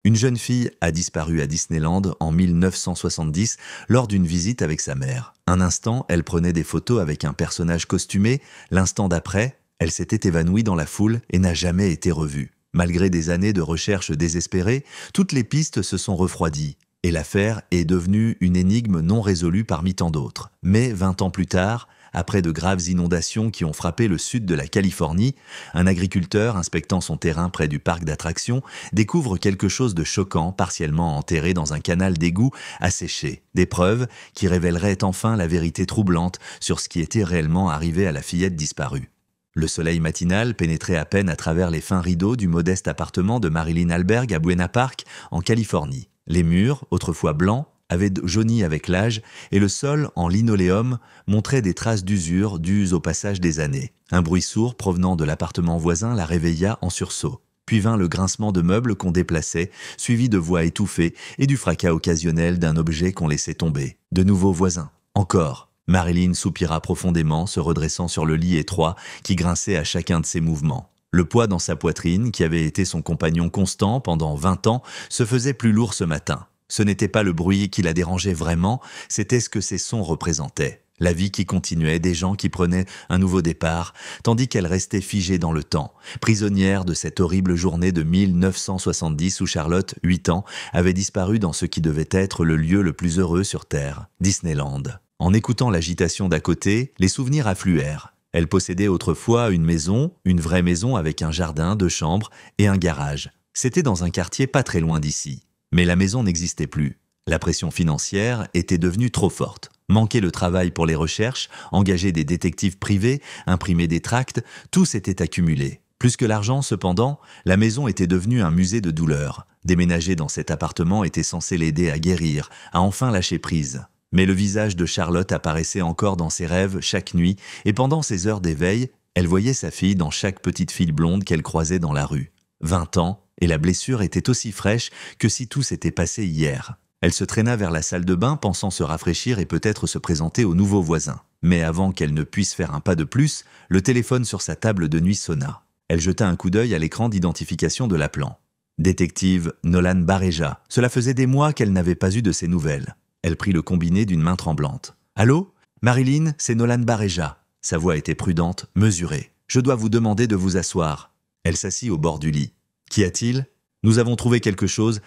Une jeune fille a disparu à Disneyland en 1970 lors d'une visite avec sa mère. Un instant, elle prenait des photos avec un personnage costumé. L'instant d'après, elle s'était évanouie dans la foule et n'a jamais été revue. Malgré des années de recherche désespérées, toutes les pistes se sont refroidies. Et l'affaire est devenue une énigme non résolue parmi tant d'autres. Mais 20 ans plus tard, après de graves inondations qui ont frappé le sud de la Californie, un agriculteur inspectant son terrain près du parc d'attractions découvre quelque chose de choquant partiellement enterré dans un canal d'égout asséché. Des preuves qui révéleraient enfin la vérité troublante sur ce qui était réellement arrivé à la fillette disparue. Le soleil matinal pénétrait à peine à travers les fins rideaux du modeste appartement de Marilyn Alberg à Buena Park, en Californie. Les murs, autrefois blancs, avaient jauni avec l'âge et le sol, en linoléum, montrait des traces d'usure dues au passage des années. Un bruit sourd provenant de l'appartement voisin la réveilla en sursaut. Puis vint le grincement de meubles qu'on déplaçait, suivi de voix étouffées et du fracas occasionnel d'un objet qu'on laissait tomber. De nouveaux voisins. Encore. Marilyn soupira profondément, se redressant sur le lit étroit qui grinçait à chacun de ses mouvements. Le poids dans sa poitrine, qui avait été son compagnon constant pendant 20 ans, se faisait plus lourd ce matin. Ce n'était pas le bruit qui la dérangeait vraiment, c'était ce que ces sons représentaient. La vie qui continuait, des gens qui prenaient un nouveau départ, tandis qu'elle restait figée dans le temps, prisonnière de cette horrible journée de 1970 où Charlotte, 8 ans, avait disparu dans ce qui devait être le lieu le plus heureux sur Terre, Disneyland. En écoutant l'agitation d'à côté, les souvenirs affluèrent. Elle possédait autrefois une vraie maison avec un jardin, 2 chambres et un garage. C'était dans un quartier pas très loin d'ici. Mais la maison n'existait plus. La pression financière était devenue trop forte. Manquait le travail pour les recherches, engager des détectives privés, imprimer des tracts, tout s'était accumulé. Plus que l'argent, cependant, la maison était devenue un musée de douleur. Déménager dans cet appartement était censé l'aider à guérir, à enfin lâcher prise. Mais le visage de Charlotte apparaissait encore dans ses rêves chaque nuit, et pendant ses heures d'éveil, elle voyait sa fille dans chaque petite fille blonde qu'elle croisait dans la rue. 20 ans, et la blessure était aussi fraîche que si tout s'était passé hier. Elle se traîna vers la salle de bain, pensant se rafraîchir et peut-être se présenter aux nouveaux voisins. Mais avant qu'elle ne puisse faire un pas de plus, le téléphone sur sa table de nuit sonna. Elle jeta un coup d'œil à l'écran d'identification de l'appelant. Détective Nolan Bareja. Cela faisait des mois qu'elle n'avait pas eu de ses nouvelles. Elle prit le combiné d'une main tremblante. « Allô ? Marilyn, c'est Nolan Bareja. » Sa voix était prudente, mesurée. « Je dois vous demander de vous asseoir. » Elle s'assit au bord du lit. « Qu'y a-t-il ? Nous avons trouvé quelque chose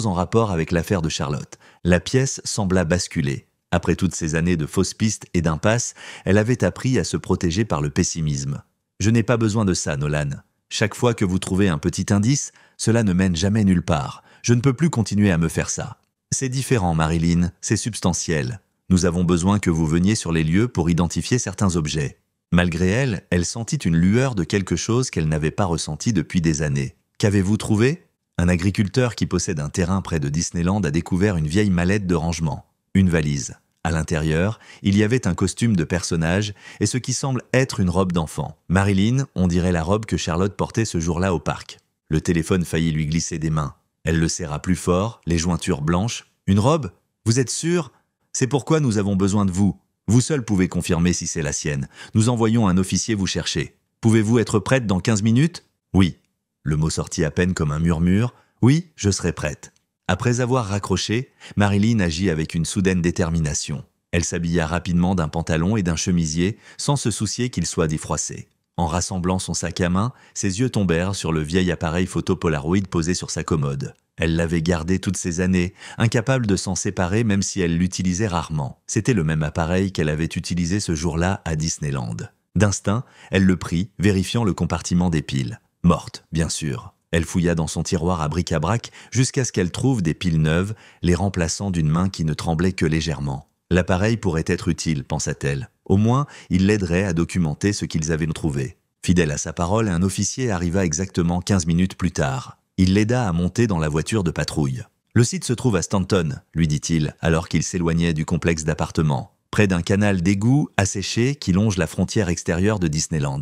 en rapport avec l'affaire de Charlotte. » La pièce sembla basculer. Après toutes ces années de fausses pistes et d'impasses, elle avait appris à se protéger par le pessimisme. « Je n'ai pas besoin de ça, Nolan. Chaque fois que vous trouvez un petit indice, cela ne mène jamais nulle part. Je ne peux plus continuer à me faire ça. » « C'est différent, Marilyn, c'est substantiel. Nous avons besoin que vous veniez sur les lieux pour identifier certains objets. » Malgré elle, elle sentit une lueur de quelque chose qu'elle n'avait pas ressenti depuis des années. « Qu'avez-vous trouvé ?» Un agriculteur qui possède un terrain près de Disneyland a découvert une vieille mallette de rangement, une valise. À l'intérieur, il y avait un costume de personnage et ce qui semble être une robe d'enfant. Marilyn, on dirait la robe que Charlotte portait ce jour-là au parc. Le téléphone faillit lui glisser des mains. Elle le serra plus fort, les jointures blanches. « Une robe ? Vous êtes sûr ? C'est pourquoi nous avons besoin de vous. Vous seul pouvez confirmer si c'est la sienne. Nous envoyons un officier vous chercher. Pouvez-vous être prête dans 15 minutes ? » « Oui. » Le mot sortit à peine comme un murmure. « Oui, je serai prête. » Après avoir raccroché, Marilyn agit avec une soudaine détermination. Elle s'habilla rapidement d'un pantalon et d'un chemisier, sans se soucier qu'il soit défroissé. En rassemblant son sac à main, ses yeux tombèrent sur le vieil appareil photo Polaroid posé sur sa commode. Elle l'avait gardé toutes ces années, incapable de s'en séparer même si elle l'utilisait rarement. C'était le même appareil qu'elle avait utilisé ce jour-là à Disneyland. D'instinct, elle le prit, vérifiant le compartiment des piles. Morte, bien sûr. Elle fouilla dans son tiroir à bric-à-brac jusqu'à ce qu'elle trouve des piles neuves, les remplaçant d'une main qui ne tremblait que légèrement. L'appareil pourrait être utile, pensa-t-elle. Au moins, il l'aiderait à documenter ce qu'ils avaient trouvé. Fidèle à sa parole, un officier arriva exactement 15 minutes plus tard. Il l'aida à monter dans la voiture de patrouille. « Le site se trouve à Stanton », lui dit-il, alors qu'il s'éloignait du complexe d'appartements, près d'un canal d'égout asséché qui longe la frontière extérieure de Disneyland.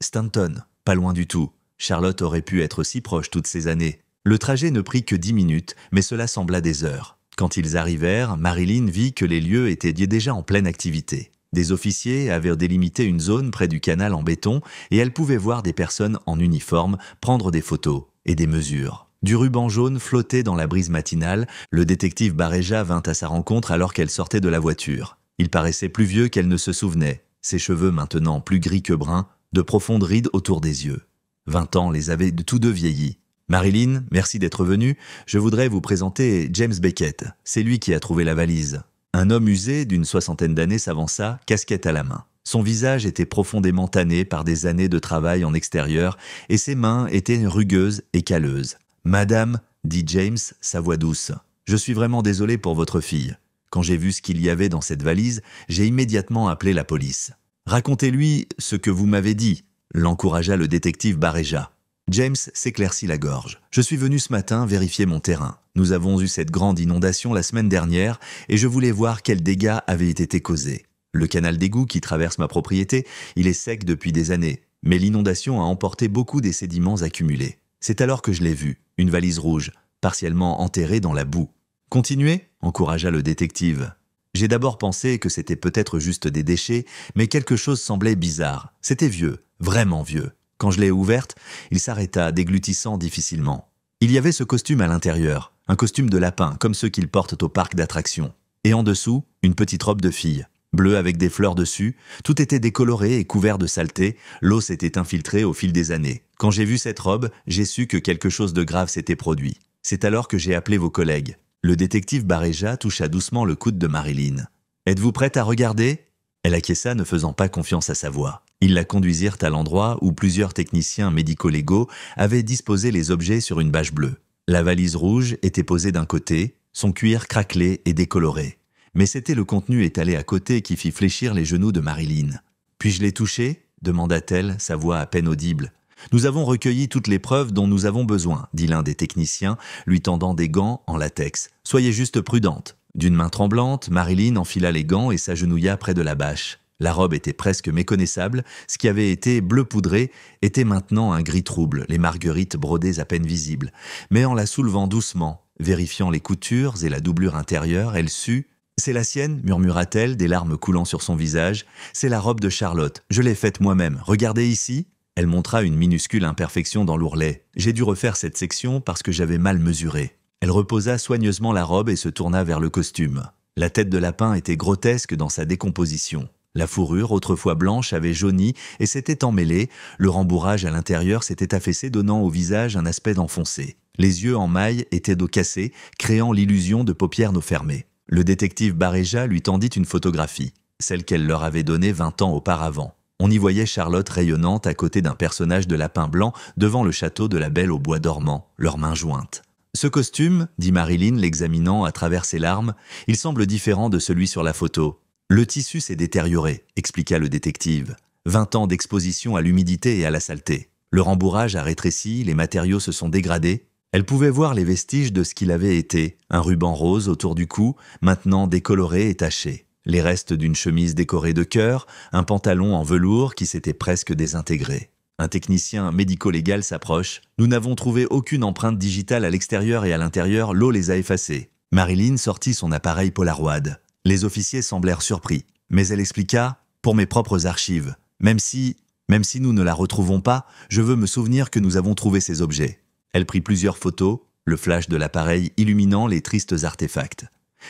Stanton, pas loin du tout. Charlotte aurait pu être si proche toutes ces années. Le trajet ne prit que 10 minutes, mais cela sembla des heures. Quand ils arrivèrent, Marilyn vit que les lieux étaient déjà en pleine activité. Des officiers avaient délimité une zone près du canal en béton et elle pouvait voir des personnes en uniforme prendre des photos et des mesures. Du ruban jaune flottait dans la brise matinale, le détective Bareja vint à sa rencontre alors qu'elle sortait de la voiture. Il paraissait plus vieux qu'elle ne se souvenait, ses cheveux maintenant plus gris que bruns, de profondes rides autour des yeux. 20 ans les avaient tous deux vieillis. « Marilyn, merci d'être venue. Je voudrais vous présenter James Beckett. C'est lui qui a trouvé la valise. » Un homme usé d'une 60aine d'années s'avança, casquette à la main. Son visage était profondément tanné par des années de travail en extérieur et ses mains étaient rugueuses et calleuses. « Madame, dit James, sa voix douce, je suis vraiment désolé pour votre fille. Quand j'ai vu ce qu'il y avait dans cette valise, j'ai immédiatement appelé la police. Racontez-lui ce que vous m'avez dit, l'encouragea le détective Bareja. James s'éclaircit la gorge. Je suis venu ce matin vérifier mon terrain. Nous avons eu cette grande inondation la semaine dernière et je voulais voir quels dégâts avaient été causés. Le canal d'égout qui traverse ma propriété, il est sec depuis des années, mais l'inondation a emporté beaucoup des sédiments accumulés. C'est alors que je l'ai vu, une valise rouge, partiellement enterrée dans la boue. Continuez, encouragea le détective. J'ai d'abord pensé que c'était peut-être juste des déchets, mais quelque chose semblait bizarre. C'était vieux, vraiment vieux. Quand je l'ai ouverte, il s'arrêta, déglutissant difficilement. Il y avait ce costume à l'intérieur, un costume de lapin, comme ceux qu'ils portent au parc d'attractions. Et en dessous, une petite robe de fille, bleue avec des fleurs dessus. Tout était décoloré et couvert de saleté, l'eau s'était infiltrée au fil des années. Quand j'ai vu cette robe, j'ai su que quelque chose de grave s'était produit. C'est alors que j'ai appelé vos collègues. Le détective Bareja toucha doucement le coude de Marilyn. « Êtes-vous prête à regarder ?» Elle acquiesça, ne faisant pas confiance à sa voix. Ils la conduisirent à l'endroit où plusieurs techniciens médico-légaux avaient disposé les objets sur une bâche bleue. La valise rouge était posée d'un côté, son cuir craquelé et décoloré. Mais c'était le contenu étalé à côté qui fit fléchir les genoux de Marilyn. « Puis-je les toucher ?» demanda-t-elle, sa voix à peine audible. « Nous avons recueilli toutes les preuves dont nous avons besoin, dit l'un des techniciens, lui tendant des gants en latex. Soyez juste prudente. » D'une main tremblante, Marilyn enfila les gants et s'agenouilla près de la bâche. La robe était presque méconnaissable, ce qui avait été bleu poudré était maintenant un gris trouble, les marguerites brodées à peine visibles. Mais en la soulevant doucement, vérifiant les coutures et la doublure intérieure, elle sut « C'est la sienne » murmura-t-elle, des larmes coulant sur son visage. « C'est la robe de Charlotte, je l'ai faite moi-même. Regardez ici !» Elle montra une minuscule imperfection dans l'ourlet. « J'ai dû refaire cette section parce que j'avais mal mesuré. » Elle reposa soigneusement la robe et se tourna vers le costume. La tête de lapin était grotesque dans sa décomposition. La fourrure, autrefois blanche, avait jauni et s'était emmêlée. Le rembourrage à l'intérieur s'était affaissé, donnant au visage un aspect d'enfoncé. Les yeux en maille étaient d'eau cassée, créant l'illusion de paupières non fermées. Le détective Bareja lui tendit une photographie, celle qu'elle leur avait donnée 20 ans auparavant. On y voyait Charlotte rayonnante à côté d'un personnage de lapin blanc devant le château de la Belle au bois dormant, leurs mains jointes. « Ce costume, dit Marilyn l'examinant à travers ses larmes, il semble différent de celui sur la photo. Le tissu s'est détérioré, expliqua le détective. 20 ans d'exposition à l'humidité et à la saleté. Le rembourrage a rétréci, les matériaux se sont dégradés. Elle pouvait voir les vestiges de ce qu'il avait été, un ruban rose autour du cou, maintenant décoloré et taché. Les restes d'une chemise décorée de cœurs, un pantalon en velours qui s'était presque désintégré. Un technicien médico-légal s'approche. Nous n'avons trouvé aucune empreinte digitale à l'extérieur et à l'intérieur, l'eau les a effacées. Marilyn sortit son appareil Polaroid. Les officiers semblèrent surpris, mais elle expliqua « Pour mes propres archives, même si nous ne la retrouvons pas, je veux me souvenir que nous avons trouvé ces objets. » Elle prit plusieurs photos, le flash de l'appareil illuminant les tristes artefacts.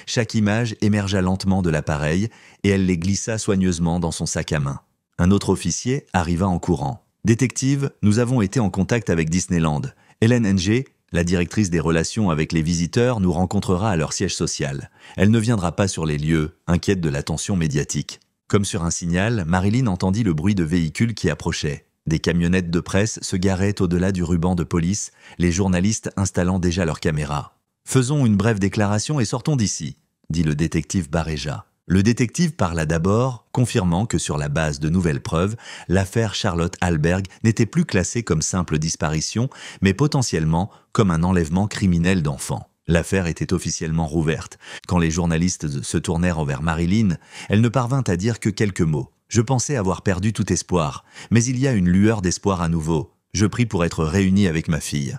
Chaque image émergea lentement de l'appareil et elle les glissa soigneusement dans son sac à main. Un autre officier arriva en courant. « Détective, nous avons été en contact avec Disneyland. Hélène Ng, la directrice des relations avec les visiteurs, nous rencontrera à leur siège social. Elle ne viendra pas sur les lieux, inquiète de l'attention médiatique. » Comme sur un signal, Marilyn entendit le bruit de véhicules qui approchaient. Des camionnettes de presse se garaient au-delà du ruban de police, les journalistes installant déjà leurs caméras. « Faisons une brève déclaration et sortons d'ici », dit le détective Bareja. Le détective parla d'abord, confirmant que sur la base de nouvelles preuves, l'affaire Charlotte Hallberg n'était plus classée comme simple disparition, mais potentiellement comme un enlèvement criminel d'enfants. L'affaire était officiellement rouverte. Quand les journalistes se tournèrent envers Marilyn, elle ne parvint à dire que quelques mots. « Je pensais avoir perdu tout espoir, mais il y a une lueur d'espoir à nouveau. Je prie pour être réunie avec ma fille. »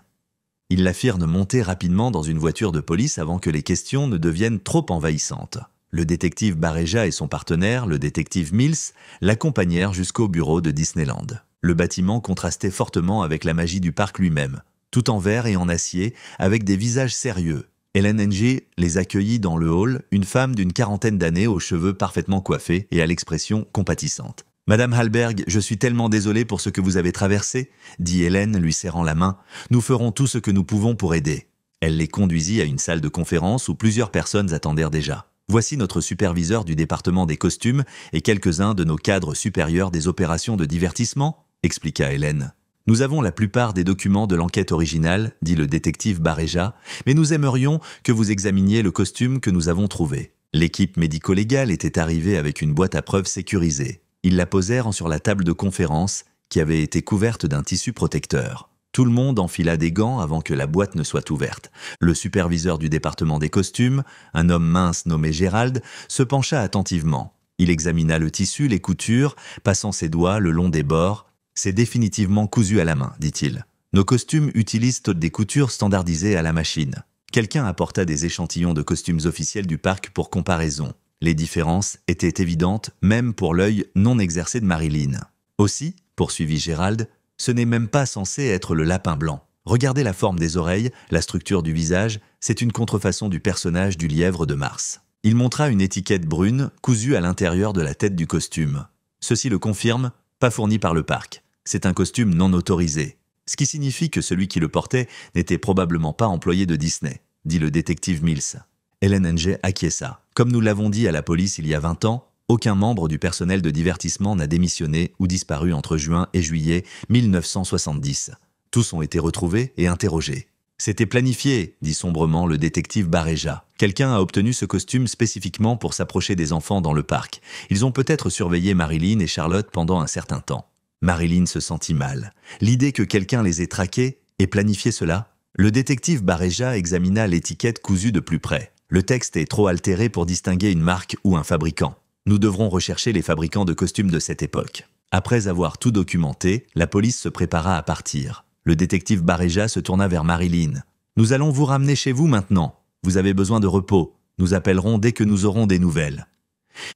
Ils la firent monter rapidement dans une voiture de police avant que les questions ne deviennent trop envahissantes. Le détective Bareja et son partenaire, le détective Mills, l'accompagnèrent jusqu'au bureau de Disneyland. Le bâtiment contrastait fortement avec la magie du parc lui-même. tout en verre et en acier, avec des visages sérieux. Helen Ng les accueillit dans le hall, une femme d'une quarantaine d'années aux cheveux parfaitement coiffés et à l'expression compatissante. « Madame Hallberg, je suis tellement désolée pour ce que vous avez traversé, » dit Helen, lui serrant la main. « Nous ferons tout ce que nous pouvons pour aider. » Elle les conduisit à une salle de conférence où plusieurs personnes attendèrent déjà. « Voici notre superviseur du département des costumes et quelques-uns de nos cadres supérieurs des opérations de divertissement, » expliqua Helen. « Nous avons la plupart des documents de l'enquête originale, » dit le détective Bareja, « mais nous aimerions que vous examiniez le costume que nous avons trouvé. » L'équipe médico-légale était arrivée avec une boîte à preuves sécurisée. Ils la posèrent sur la table de conférence qui avait été couverte d'un tissu protecteur. Tout le monde enfila des gants avant que la boîte ne soit ouverte. Le superviseur du département des costumes, un homme mince nommé Gérald, se pencha attentivement. Il examina le tissu, les coutures, passant ses doigts le long des bords. « C'est définitivement cousu à la main, dit-il. Nos costumes utilisent des coutures standardisées à la machine. » Quelqu'un apporta des échantillons de costumes officiels du parc pour comparaison. Les différences étaient évidentes, même pour l'œil non exercé de Marilyn. Aussi, poursuivit Gérald, ce n'est même pas censé être le lapin blanc. Regardez la forme des oreilles, la structure du visage, c'est une contrefaçon du personnage du lièvre de Mars. Il montra une étiquette brune cousue à l'intérieur de la tête du costume. Ceci le confirme, pas fourni par le parc. C'est un costume non autorisé. Ce qui signifie que celui qui le portait n'était probablement pas employé de Disney, dit le détective Mills. Helen Ng acquiesça. Comme nous l'avons dit à la police il y a 20 ans, aucun membre du personnel de divertissement n'a démissionné ou disparu entre juin et juillet 1970. Tous ont été retrouvés et interrogés. C'était planifié, dit sombrement le détective Bareja. Quelqu'un a obtenu ce costume spécifiquement pour s'approcher des enfants dans le parc. Ils ont peut-être surveillé Marilyn et Charlotte pendant un certain temps. Marilyn se sentit mal. L'idée que quelqu'un les ait traqués et planifié cela. Le détective Bareja examina l'étiquette cousue de plus près. Le texte est trop altéré pour distinguer une marque ou un fabricant. Nous devrons rechercher les fabricants de costumes de cette époque. Après avoir tout documenté, la police se prépara à partir. Le détective Bareja se tourna vers Marilyn. « Nous allons vous ramener chez vous maintenant. Vous avez besoin de repos. Nous appellerons dès que nous aurons des nouvelles. »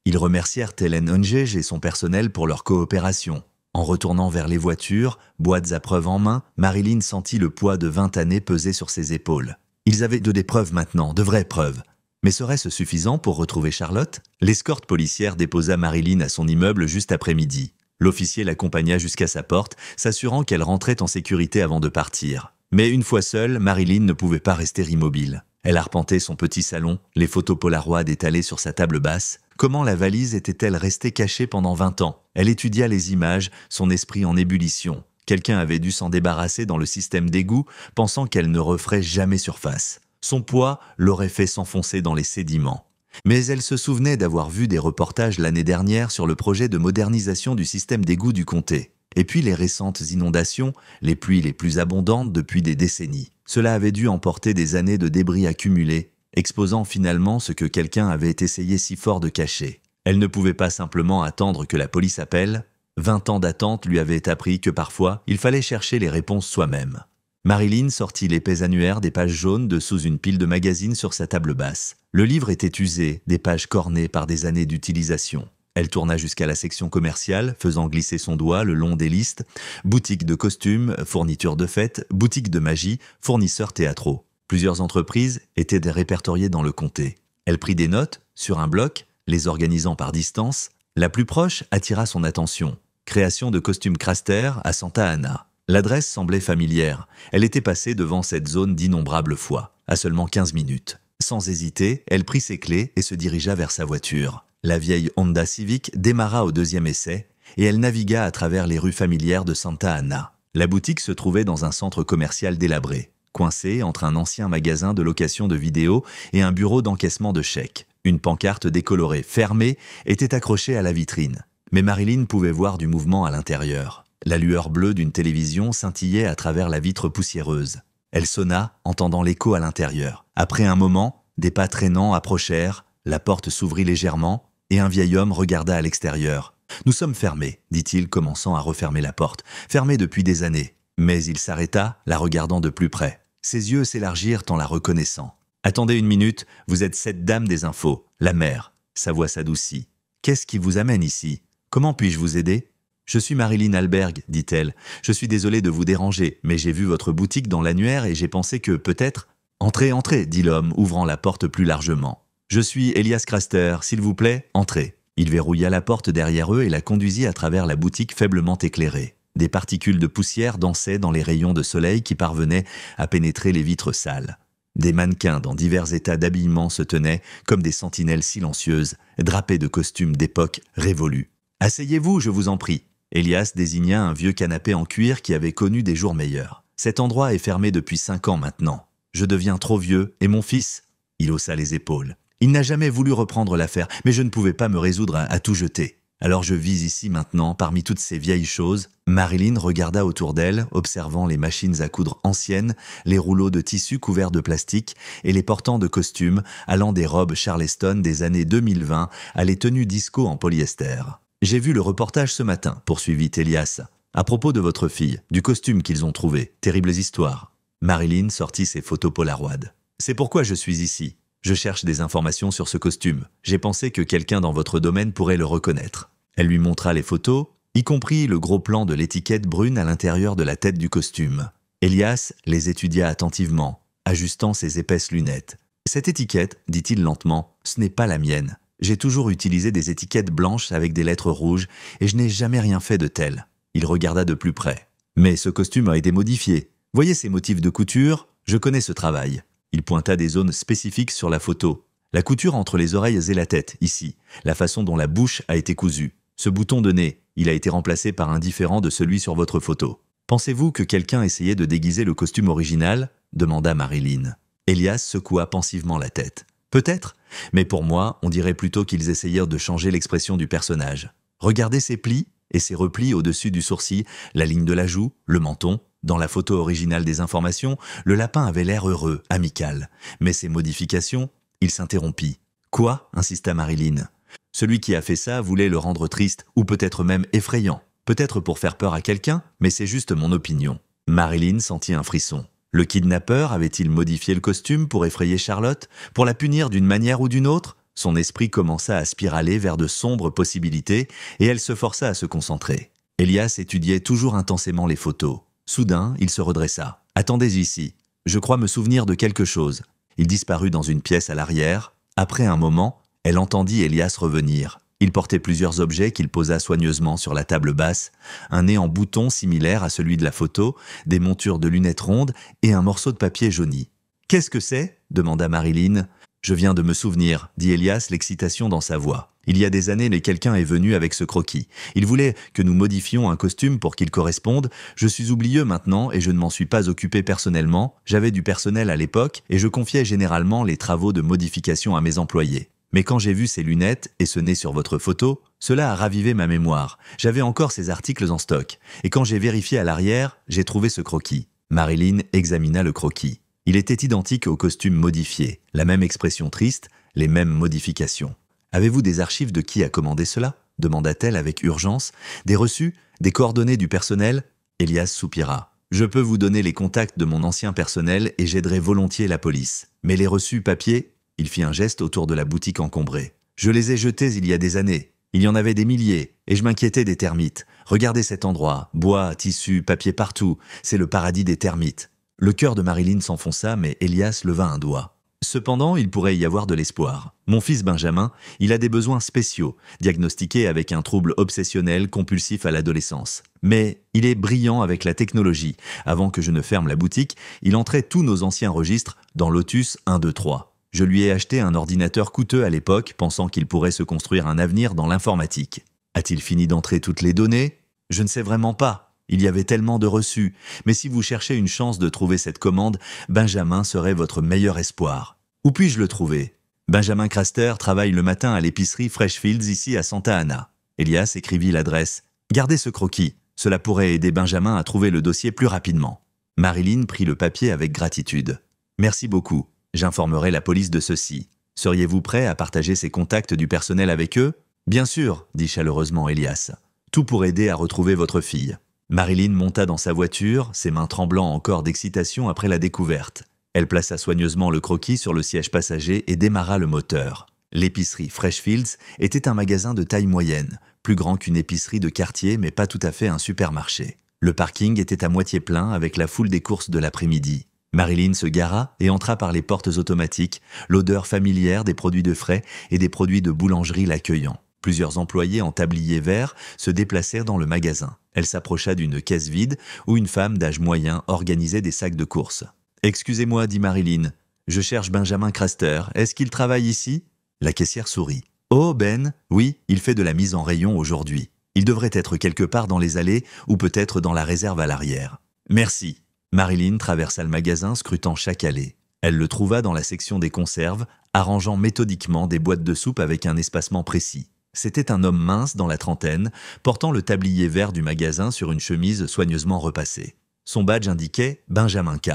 Ils remercièrent Helen Ng et son personnel pour leur coopération. En retournant vers les voitures, boîtes à preuves en main, Marilyn sentit le poids de 20 années peser sur ses épaules. Ils avaient des preuves maintenant, de vraies preuves. Mais serait-ce suffisant pour retrouver Charlotte? L'escorte policière déposa Marilyn à son immeuble juste après midi. L'officier l'accompagna jusqu'à sa porte, s'assurant qu'elle rentrait en sécurité avant de partir. Mais une fois seule, Marilyn ne pouvait pas rester immobile. Elle arpentait son petit salon, les photos Polaroid étalées sur sa table basse. Comment la valise était-elle restée cachée pendant 20 ans? Elle étudia les images, son esprit en ébullition. Quelqu'un avait dû s'en débarrasser dans le système d'égout, pensant qu'elle ne referait jamais surface. Son poids l'aurait fait s'enfoncer dans les sédiments. Mais elle se souvenait d'avoir vu des reportages l'année dernière sur le projet de modernisation du système d'égout du comté. Et puis les récentes inondations, les pluies les plus abondantes depuis des décennies. Cela avait dû emporter des années de débris accumulés, exposant finalement ce que quelqu'un avait essayé si fort de cacher. Elle ne pouvait pas simplement attendre que la police appelle. 20 ans d'attente lui avaient appris que parfois, il fallait chercher les réponses soi-même. Marilyn sortit l'épais annuaire des pages jaunes de sous une pile de magazines sur sa table basse. Le livre était usé, des pages cornées par des années d'utilisation. Elle tourna jusqu'à la section commerciale, faisant glisser son doigt le long des listes. Boutique de costumes, fourniture de fêtes, boutique de magie, fournisseurs théâtraux. Plusieurs entreprises étaient répertoriées dans le comté. Elle prit des notes, sur un bloc, les organisant par distance. La plus proche attira son attention. Création de costumes Craster à Santa Ana. L'adresse semblait familière. Elle était passée devant cette zone d'innombrables fois, à seulement 15 minutes. Sans hésiter, elle prit ses clés et se dirigea vers sa voiture. La vieille Honda Civic démarra au deuxième essai et elle navigua à travers les rues familières de Santa Ana. La boutique se trouvait dans un centre commercial délabré, coincé entre un ancien magasin de location de vidéos et un bureau d'encaissement de chèques. Une pancarte décolorée fermée était accrochée à la vitrine. Mais Marilyn pouvait voir du mouvement à l'intérieur. La lueur bleue d'une télévision scintillait à travers la vitre poussiéreuse. Elle sonna, entendant l'écho à l'intérieur. Après un moment, des pas traînants approchèrent, la porte s'ouvrit légèrement et un vieil homme regarda à l'extérieur. « Nous sommes fermés », dit-il, commençant à refermer la porte. « Fermés depuis des années. » Mais il s'arrêta, la regardant de plus près. Ses yeux s'élargirent en la reconnaissant. « Attendez une minute, vous êtes cette dame des infos, la mère. » Sa voix s'adoucit. « Qu'est-ce qui vous amène ici? Comment puis-je vous aider ?» Je suis Marilyn Alberg, dit-elle. Je suis désolée de vous déranger, mais j'ai vu votre boutique dans l'annuaire et j'ai pensé que peut-être... Entrez, entrez, dit l'homme, ouvrant la porte plus largement. Je suis Elias Craster, s'il vous plaît, entrez. Il verrouilla la porte derrière eux et la conduisit à travers la boutique faiblement éclairée. Des particules de poussière dansaient dans les rayons de soleil qui parvenaient à pénétrer les vitres sales. Des mannequins dans divers états d'habillement se tenaient comme des sentinelles silencieuses, drapés de costumes d'époque révolue. « Asseyez-vous, je vous en prie !» Elias désigna un vieux canapé en cuir qui avait connu des jours meilleurs. « Cet endroit est fermé depuis 5 ans maintenant. Je deviens trop vieux et mon fils... » Il haussa les épaules. « Il n'a jamais voulu reprendre l'affaire, mais je ne pouvais pas me résoudre à tout jeter. Alors je vis ici maintenant, parmi toutes ces vieilles choses. » Marilyn regarda autour d'elle, observant les machines à coudre anciennes, les rouleaux de tissu couverts de plastique et les portants de costumes, allant des robes Charleston des années 2020 à les tenues disco en polyester. « J'ai vu le reportage ce matin, poursuivit Elias, à propos de votre fille, du costume qu'ils ont trouvé. Terribles histoires. » Marilyn sortit ses photos Polaroid. « C'est pourquoi je suis ici. Je cherche des informations sur ce costume. J'ai pensé que quelqu'un dans votre domaine pourrait le reconnaître. » Elle lui montra les photos, y compris le gros plan de l'étiquette brune à l'intérieur de la tête du costume. Elias les étudia attentivement, ajustant ses épaisses lunettes. « Cette étiquette, dit-il lentement, ce n'est pas la mienne. J'ai toujours utilisé des étiquettes blanches avec des lettres rouges et je n'ai jamais rien fait de tel. » Il regarda de plus près. « Mais ce costume a été modifié. Voyez ces motifs de couture? Je connais ce travail. » Il pointa des zones spécifiques sur la photo. La couture entre les oreilles et la tête, ici. La façon dont la bouche a été cousue. Ce bouton de nez, il a été remplacé par un différent de celui sur votre photo. Pensez-vous que quelqu'un essayait de déguiser le costume original? Demanda Marilyn. Elias secoua pensivement la tête. Peut-être, mais pour moi, on dirait plutôt qu'ils essayèrent de changer l'expression du personnage. Regardez ces plis et ces replis au-dessus du sourcil, la ligne de la joue, le menton. Dans la photo originale des informations, le lapin avait l'air heureux, amical. Mais ces modifications, il s'interrompit. « Quoi ?» insista Marilyn. « Celui qui a fait ça voulait le rendre triste, ou peut-être même effrayant. Peut-être pour faire peur à quelqu'un, mais c'est juste mon opinion. » Marilyn sentit un frisson. Le kidnappeur avait-il modifié le costume pour effrayer Charlotte, pour la punir d'une manière ou d'une autre? Son esprit commença à spiraler vers de sombres possibilités, et elle se força à se concentrer. Elias étudiait toujours intensément les photos. Soudain, il se redressa. « Attendez ici. Je crois me souvenir de quelque chose. » Il disparut dans une pièce à l'arrière. Après un moment, elle entendit Elias revenir. Il portait plusieurs objets qu'il posa soigneusement sur la table basse, un nez en bouton similaire à celui de la photo, des montures de lunettes rondes et un morceau de papier jauni. « Qu'est-ce que c'est ?» demanda Marilyn. « Je viens de me souvenir, » dit Elias, l'excitation dans sa voix. « Il y a des années, quelqu'un est venu avec ce croquis. Il voulait que nous modifions un costume pour qu'il corresponde. Je suis oublieux maintenant et je ne m'en suis pas occupé personnellement. J'avais du personnel à l'époque et je confiais généralement les travaux de modification à mes employés. Mais quand j'ai vu ces lunettes et ce nez sur votre photo, cela a ravivé ma mémoire. J'avais encore ces articles en stock. Et quand j'ai vérifié à l'arrière, j'ai trouvé ce croquis. » Marilyn examina le croquis. Il était identique au costume modifié, la même expression triste, les mêmes modifications. « Avez-vous des archives de qui a commandé cela ?» demanda-t-elle avec urgence. « Des reçus? Des coordonnées du personnel ?» Elias soupira. « Je peux vous donner les contacts de mon ancien personnel et j'aiderai volontiers la police. Mais les reçus papier ?» Il fit un geste autour de la boutique encombrée. « Je les ai jetés il y a des années. Il y en avait des milliers, et je m'inquiétais des termites. Regardez cet endroit, bois, tissu, papier partout. C'est le paradis des termites. » Le cœur de Marilyn s'enfonça, mais Elias leva un doigt. « Cependant, il pourrait y avoir de l'espoir. Mon fils Benjamin, il a des besoins spéciaux, diagnostiqués avec un trouble obsessionnel compulsif à l'adolescence. Mais il est brillant avec la technologie. Avant que je ne ferme la boutique, il entrait tous nos anciens registres dans Lotus 1, 2, 3. Je lui ai acheté un ordinateur coûteux à l'époque, pensant qu'il pourrait se construire un avenir dans l'informatique. A-t-il fini d'entrer toutes les données? Je ne sais vraiment pas. Il y avait tellement de reçus. Mais si vous cherchez une chance de trouver cette commande, Benjamin serait votre meilleur espoir. Où puis-je le trouver? Benjamin Craster travaille le matin à l'épicerie Freshfields ici à Santa Ana. » Elias écrivit l'adresse. « Gardez ce croquis. Cela pourrait aider Benjamin à trouver le dossier plus rapidement. » Marilyn prit le papier avec gratitude. « Merci beaucoup. J'informerai la police de ceci. Seriez-vous prêt à partager ces contacts du personnel avec eux? »« Bien sûr, » dit chaleureusement Elias. « Tout pour aider à retrouver votre fille. » Marilyn monta dans sa voiture, ses mains tremblant encore d'excitation après la découverte. Elle plaça soigneusement le croquis sur le siège passager et démarra le moteur. L'épicerie Freshfields était un magasin de taille moyenne, plus grand qu'une épicerie de quartier mais pas tout à fait un supermarché. Le parking était à moitié plein avec la foule des courses de l'après-midi. Marilyn se gara et entra par les portes automatiques, l'odeur familière des produits de frais et des produits de boulangerie l'accueillant. Plusieurs employés en tablier vert se déplacèrent dans le magasin. Elle s'approcha d'une caisse vide où une femme d'âge moyen organisait des sacs de courses. « Excusez-moi, dit Marilyn, je cherche Benjamin Craster. Est-ce qu'il travaille ici ?» La caissière sourit. « Oh, Ben, oui, il fait de la mise en rayon aujourd'hui. Il devrait être quelque part dans les allées ou peut-être dans la réserve à l'arrière. »« Merci. » Marilyn traversa le magasin scrutant chaque allée. Elle le trouva dans la section des conserves, arrangeant méthodiquement des boîtes de soupe avec un espacement précis. C'était un homme mince dans la trentaine, portant le tablier vert du magasin sur une chemise soigneusement repassée. Son badge indiquait « Benjamin K. »«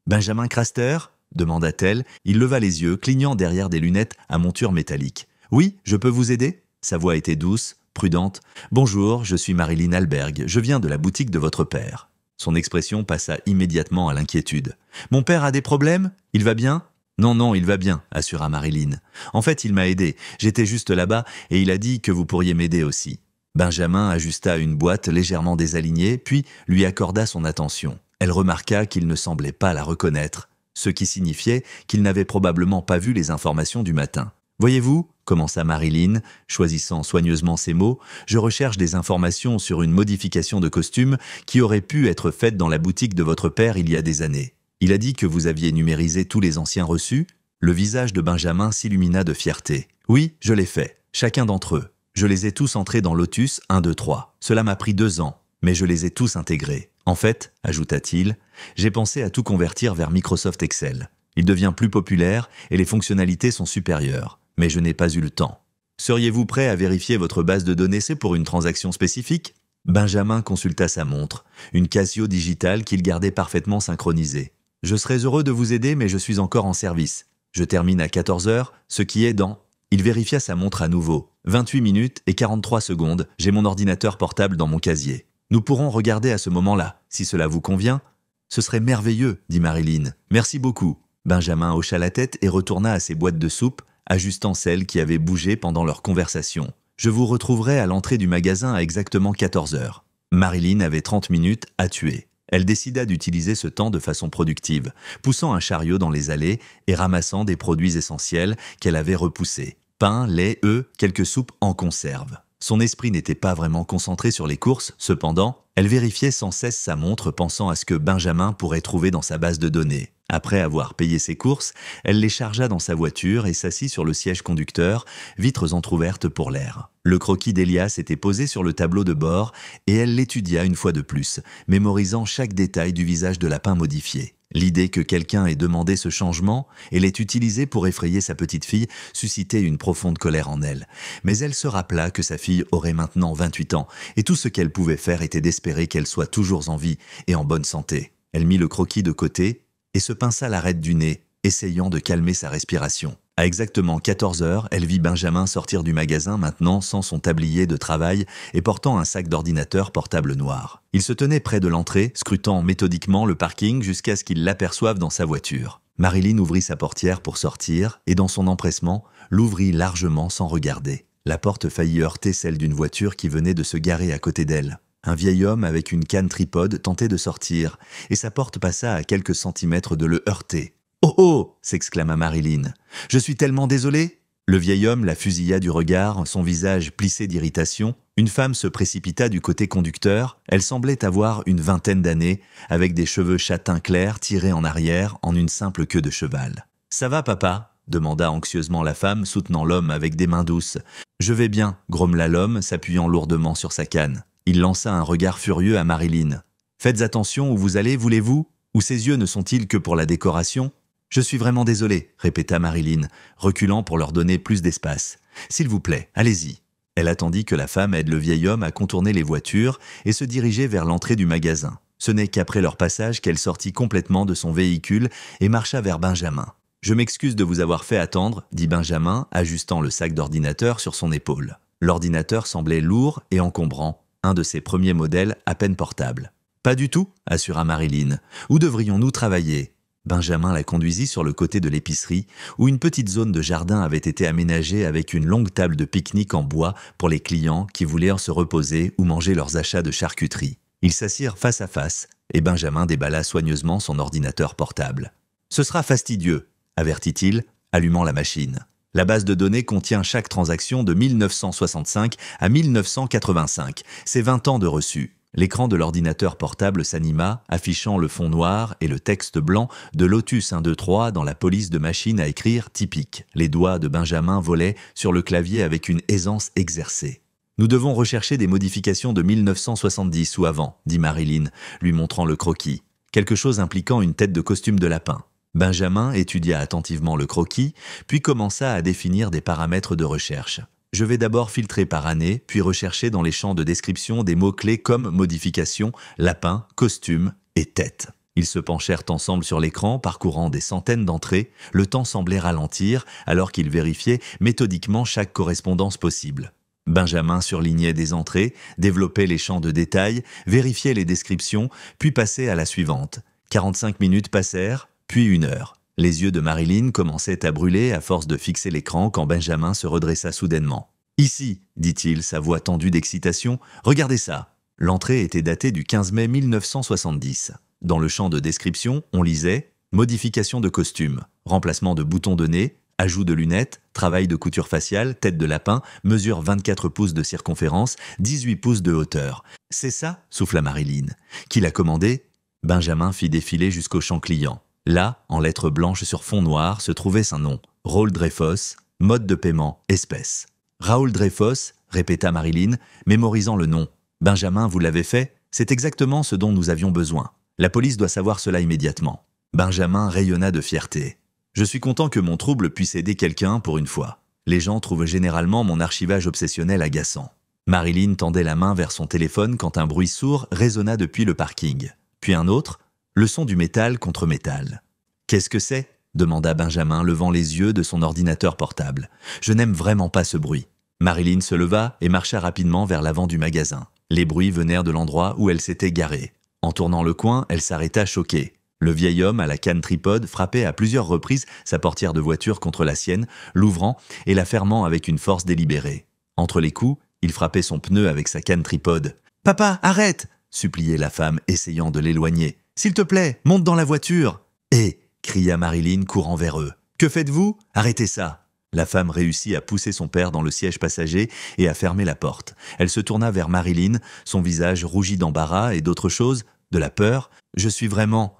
Benjamin Craster ?» demanda-t-elle. Il leva les yeux, clignant derrière des lunettes à monture métallique. « Oui, je peux vous aider ?» Sa voix était douce, prudente. « Bonjour, je suis Marilyn Alberg, je viens de la boutique de votre père. » Son expression passa immédiatement à l'inquiétude. « Mon père a des problèmes? Il va bien ?»« Non, non, il va bien, » assura Marilyn. « En fait, il m'a aidé. J'étais juste là-bas et il a dit que vous pourriez m'aider aussi. » Benjamin ajusta une boîte légèrement désalignée, puis lui accorda son attention. Elle remarqua qu'il ne semblait pas la reconnaître, ce qui signifiait qu'il n'avait probablement pas vu les informations du matin. « Voyez-vous, » commença Marilyn, choisissant soigneusement ses mots, « je recherche des informations sur une modification de costume qui aurait pu être faite dans la boutique de votre père il y a des années. Il a dit que vous aviez numérisé tous les anciens reçus ?» Le visage de Benjamin s'illumina de fierté. « Oui, je l'ai fait, chacun d'entre eux. Je les ai tous entrés dans Lotus 1, 2, 3. Cela m'a pris 2 ans, mais je les ai tous intégrés. En fait, ajouta-t-il, j'ai pensé à tout convertir vers Microsoft Excel. Il devient plus populaire et les fonctionnalités sont supérieures. Mais je n'ai pas eu le temps. Seriez-vous prêt à vérifier votre base de données C pour une transaction spécifique ?» Benjamin consulta sa montre, une Casio digitale qu'il gardait parfaitement synchronisée. « Je serais heureux de vous aider, mais je suis encore en service. Je termine à 14 heures, ce qui est dans... » Il vérifia sa montre à nouveau. 28 minutes et 43 secondes, j'ai mon ordinateur portable dans mon casier. Nous pourrons regarder à ce moment-là, si cela vous convient. Ce serait merveilleux, dit Marilyn. Merci beaucoup. Benjamin hocha la tête et retourna à ses boîtes de soupe, ajustant celles qui avaient bougé pendant leur conversation. Je vous retrouverai à l'entrée du magasin à exactement 14 heures. Marilyn avait 30 minutes à tuer. Elle décida d'utiliser ce temps de façon productive, poussant un chariot dans les allées et ramassant des produits essentiels qu'elle avait repoussés. Pain, lait, œufs, quelques soupes en conserve. Son esprit n'était pas vraiment concentré sur les courses, cependant, elle vérifiait sans cesse sa montre pensant à ce que Benjamin pourrait trouver dans sa base de données. Après avoir payé ses courses, elle les chargea dans sa voiture et s'assit sur le siège conducteur, vitres entr'ouvertes pour l'air. Le croquis d'Elias était posé sur le tableau de bord et elle l'étudia une fois de plus, mémorisant chaque détail du visage de lapin modifié. L'idée que quelqu'un ait demandé ce changement et l'ait utilisé pour effrayer sa petite fille suscitait une profonde colère en elle. Mais elle se rappela que sa fille aurait maintenant 28 ans et tout ce qu'elle pouvait faire était d'espérer qu'elle soit toujours en vie et en bonne santé. Elle mit le croquis de côté et se pinça l'arête du nez, essayant de calmer sa respiration. À exactement 14 heures, elle vit Benjamin sortir du magasin maintenant sans son tablier de travail et portant un sac d'ordinateur portable noir. Il se tenait près de l'entrée, scrutant méthodiquement le parking jusqu'à ce qu'il l'aperçoive dans sa voiture. Marilyn ouvrit sa portière pour sortir et dans son empressement, l'ouvrit largement sans regarder. La porte faillit heurter celle d'une voiture qui venait de se garer à côté d'elle. Un vieil homme avec une canne tripode tentait de sortir et sa porte passa à quelques centimètres de le heurter. « Oh oh !» s'exclama Marilyn. « Je suis tellement désolée !» Le vieil homme la fusilla du regard, son visage plissé d'irritation. Une femme se précipita du côté conducteur. Elle semblait avoir une vingtaine d'années, avec des cheveux châtain clair tirés en arrière en une simple queue de cheval. « Ça va, papa ?» demanda anxieusement la femme, soutenant l'homme avec des mains douces. « Je vais bien » grommela l'homme, s'appuyant lourdement sur sa canne. Il lança un regard furieux à Marilyn. « Faites attention où vous allez, voulez-vous? Ou ces yeux ne sont-ils que pour la décoration ?» « Je suis vraiment désolée, » répéta Marilyn, reculant pour leur donner plus d'espace. « S'il vous plaît, allez-y. » Elle attendit que la femme aide le vieil homme à contourner les voitures et se diriger vers l'entrée du magasin. Ce n'est qu'après leur passage qu'elle sortit complètement de son véhicule et marcha vers Benjamin. « Je m'excuse de vous avoir fait attendre, » dit Benjamin, ajustant le sac d'ordinateur sur son épaule. L'ordinateur semblait lourd et encombrant, un de ses premiers modèles à peine portable. « Pas du tout, » assura Marilyn. « Où devrions-nous travailler ?» Benjamin la conduisit sur le côté de l'épicerie, où une petite zone de jardin avait été aménagée avec une longue table de pique-nique en bois pour les clients qui voulaient se reposer ou manger leurs achats de charcuterie. Ils s'assirent face à face, et Benjamin déballa soigneusement son ordinateur portable. « Ce sera fastidieux », avertit-il, allumant la machine. La base de données contient chaque transaction de 1965 à 1985. C'est 20 ans de reçu. L'écran de l'ordinateur portable s'anima, affichant le fond noir et le texte blanc de Lotus 123 dans la police de machine à écrire typique. Les doigts de Benjamin volaient sur le clavier avec une aisance exercée. « Nous devons rechercher des modifications de 1970 ou avant, dit Marilyn, lui montrant le croquis. Quelque chose impliquant une tête de costume de lapin. Benjamin étudia attentivement le croquis, puis commença à définir des paramètres de recherche. Je vais d'abord filtrer par année, puis rechercher dans les champs de description des mots-clés comme modification, lapin, costume et tête. Ils se penchèrent ensemble sur l'écran, parcourant des centaines d'entrées. Le temps semblait ralentir, alors qu'ils vérifiaient méthodiquement chaque correspondance possible. Benjamin surlignait des entrées, développait les champs de détail, vérifiait les descriptions, puis passait à la suivante. 45 minutes passèrent, puis 1 heure. Les yeux de Marilyn commençaient à brûler à force de fixer l'écran quand Benjamin se redressa soudainement. « Ici », dit-il, sa voix tendue d'excitation, « regardez ça !» L'entrée était datée du 15 mai 1970. Dans le champ de description, on lisait « Modification de costume, remplacement de bouton de nez, ajout de lunettes, travail de couture faciale, tête de lapin, mesure 24 pouces de circonférence, 18 pouces de hauteur. »« C'est ça ?» souffla Marilyn. « Qui l'a commandé ?» Benjamin fit défiler jusqu'au champ client. Là, en lettres blanches sur fond noir, se trouvait son nom. Raoul Dreyfos, mode de paiement, espèce. Raoul Dreyfos, répéta Marilyn, mémorisant le nom. Benjamin, vous l'avez fait? C'est exactement ce dont nous avions besoin. La police doit savoir cela immédiatement. Benjamin rayonna de fierté. Je suis content que mon trouble puisse aider quelqu'un pour une fois. Les gens trouvent généralement mon archivage obsessionnel agaçant. Marilyn tendait la main vers son téléphone quand un bruit sourd résonna depuis le parking. Puis un autre, le son du métal contre métal. « Qu'est-ce que c'est ?» demanda Benjamin, levant les yeux de son ordinateur portable. « Je n'aime vraiment pas ce bruit. » Marilyn se leva et marcha rapidement vers l'avant du magasin. Les bruits venèrent de l'endroit où elle s'était garée. En tournant le coin, elle s'arrêta choquée. Le vieil homme à la canne tripode frappait à plusieurs reprises sa portière de voiture contre la sienne, l'ouvrant et la fermant avec une force délibérée. Entre les coups, il frappait son pneu avec sa canne tripode. « Papa, arrête !» suppliait la femme, essayant de l'éloigner. « S'il te plaît, monte dans la voiture !»« Hé !» cria Marilyn, courant vers eux. « Que faites-vous ? Arrêtez ça !» La femme réussit à pousser son père dans le siège passager et à fermer la porte. Elle se tourna vers Marilyn, son visage rougi d'embarras et d'autre chose, de la peur. « Je suis vraiment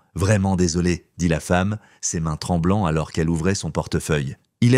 désolée, » dit la femme, ses mains tremblant alors qu'elle ouvrait son portefeuille. « Il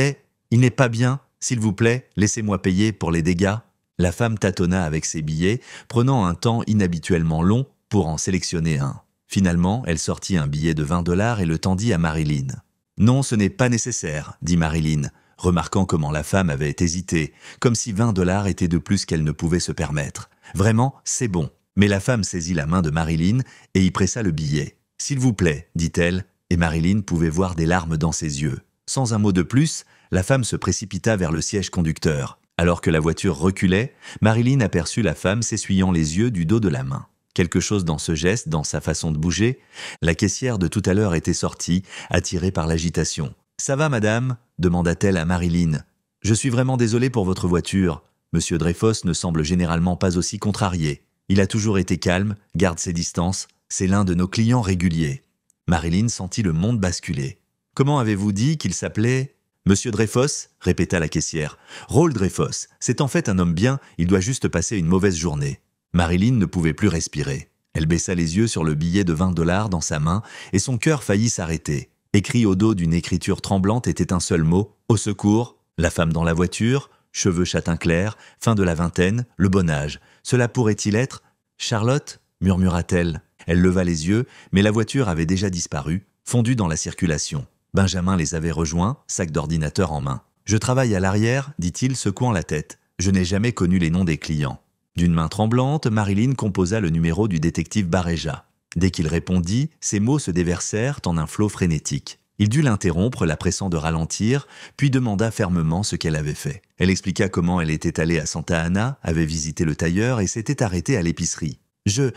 n'est pas bien. S'il vous plaît, laissez-moi payer pour les dégâts. » La femme tâtonna avec ses billets, prenant un temps inhabituellement long pour en sélectionner un. Finalement, elle sortit un billet de 20 $ et le tendit à Marilyn. « Non, ce n'est pas nécessaire, » dit Marilyn, remarquant comment la femme avait hésité, comme si 20 $ étaient de plus qu'elle ne pouvait se permettre. « Vraiment, c'est bon. » Mais la femme saisit la main de Marilyn et y pressa le billet. « S'il vous plaît, » dit-elle, et Marilyn pouvait voir des larmes dans ses yeux. Sans un mot de plus, la femme se précipita vers le siège conducteur. Alors que la voiture reculait, Marilyn aperçut la femme s'essuyant les yeux du dos de la main. Quelque chose dans ce geste, dans sa façon de bouger. La caissière de tout à l'heure était sortie, attirée par l'agitation. « Ça va, madame ?» demanda-t-elle à Marilyn. « Je suis vraiment désolée pour votre voiture. Monsieur Dreyfos ne semble généralement pas aussi contrarié. Il a toujours été calme, garde ses distances. C'est l'un de nos clients réguliers. » Marilyn sentit le monde basculer. « Comment avez-vous dit qu'il s'appelait ?»« Monsieur Dreyfos ?» répéta la caissière. « Raoul Dreyfos. C'est en fait un homme bien, il doit juste passer une mauvaise journée. » Marilyn ne pouvait plus respirer. Elle baissa les yeux sur le billet de 20 $ dans sa main et son cœur faillit s'arrêter. Écrit au dos d'une écriture tremblante était un seul mot, « Au secours !» La femme dans la voiture, cheveux châtain clair, fin de la vingtaine, le bon âge. Cela pourrait-il être « Charlotte ?» murmura-t-elle. Elle leva les yeux, mais la voiture avait déjà disparu, fondue dans la circulation. Benjamin les avait rejoints, sac d'ordinateur en main. « Je travaille à l'arrière, » dit-il, secouant la tête. « Je n'ai jamais connu les noms des clients. » D'une main tremblante, Marilyn composa le numéro du détective Baréja. Dès qu'il répondit, ses mots se déversèrent en un flot frénétique. Il dut l'interrompre, la pressant de ralentir, puis demanda fermement ce qu'elle avait fait. Elle expliqua comment elle était allée à Santa Ana, avait visité le tailleur et s'était arrêtée à l'épicerie. Je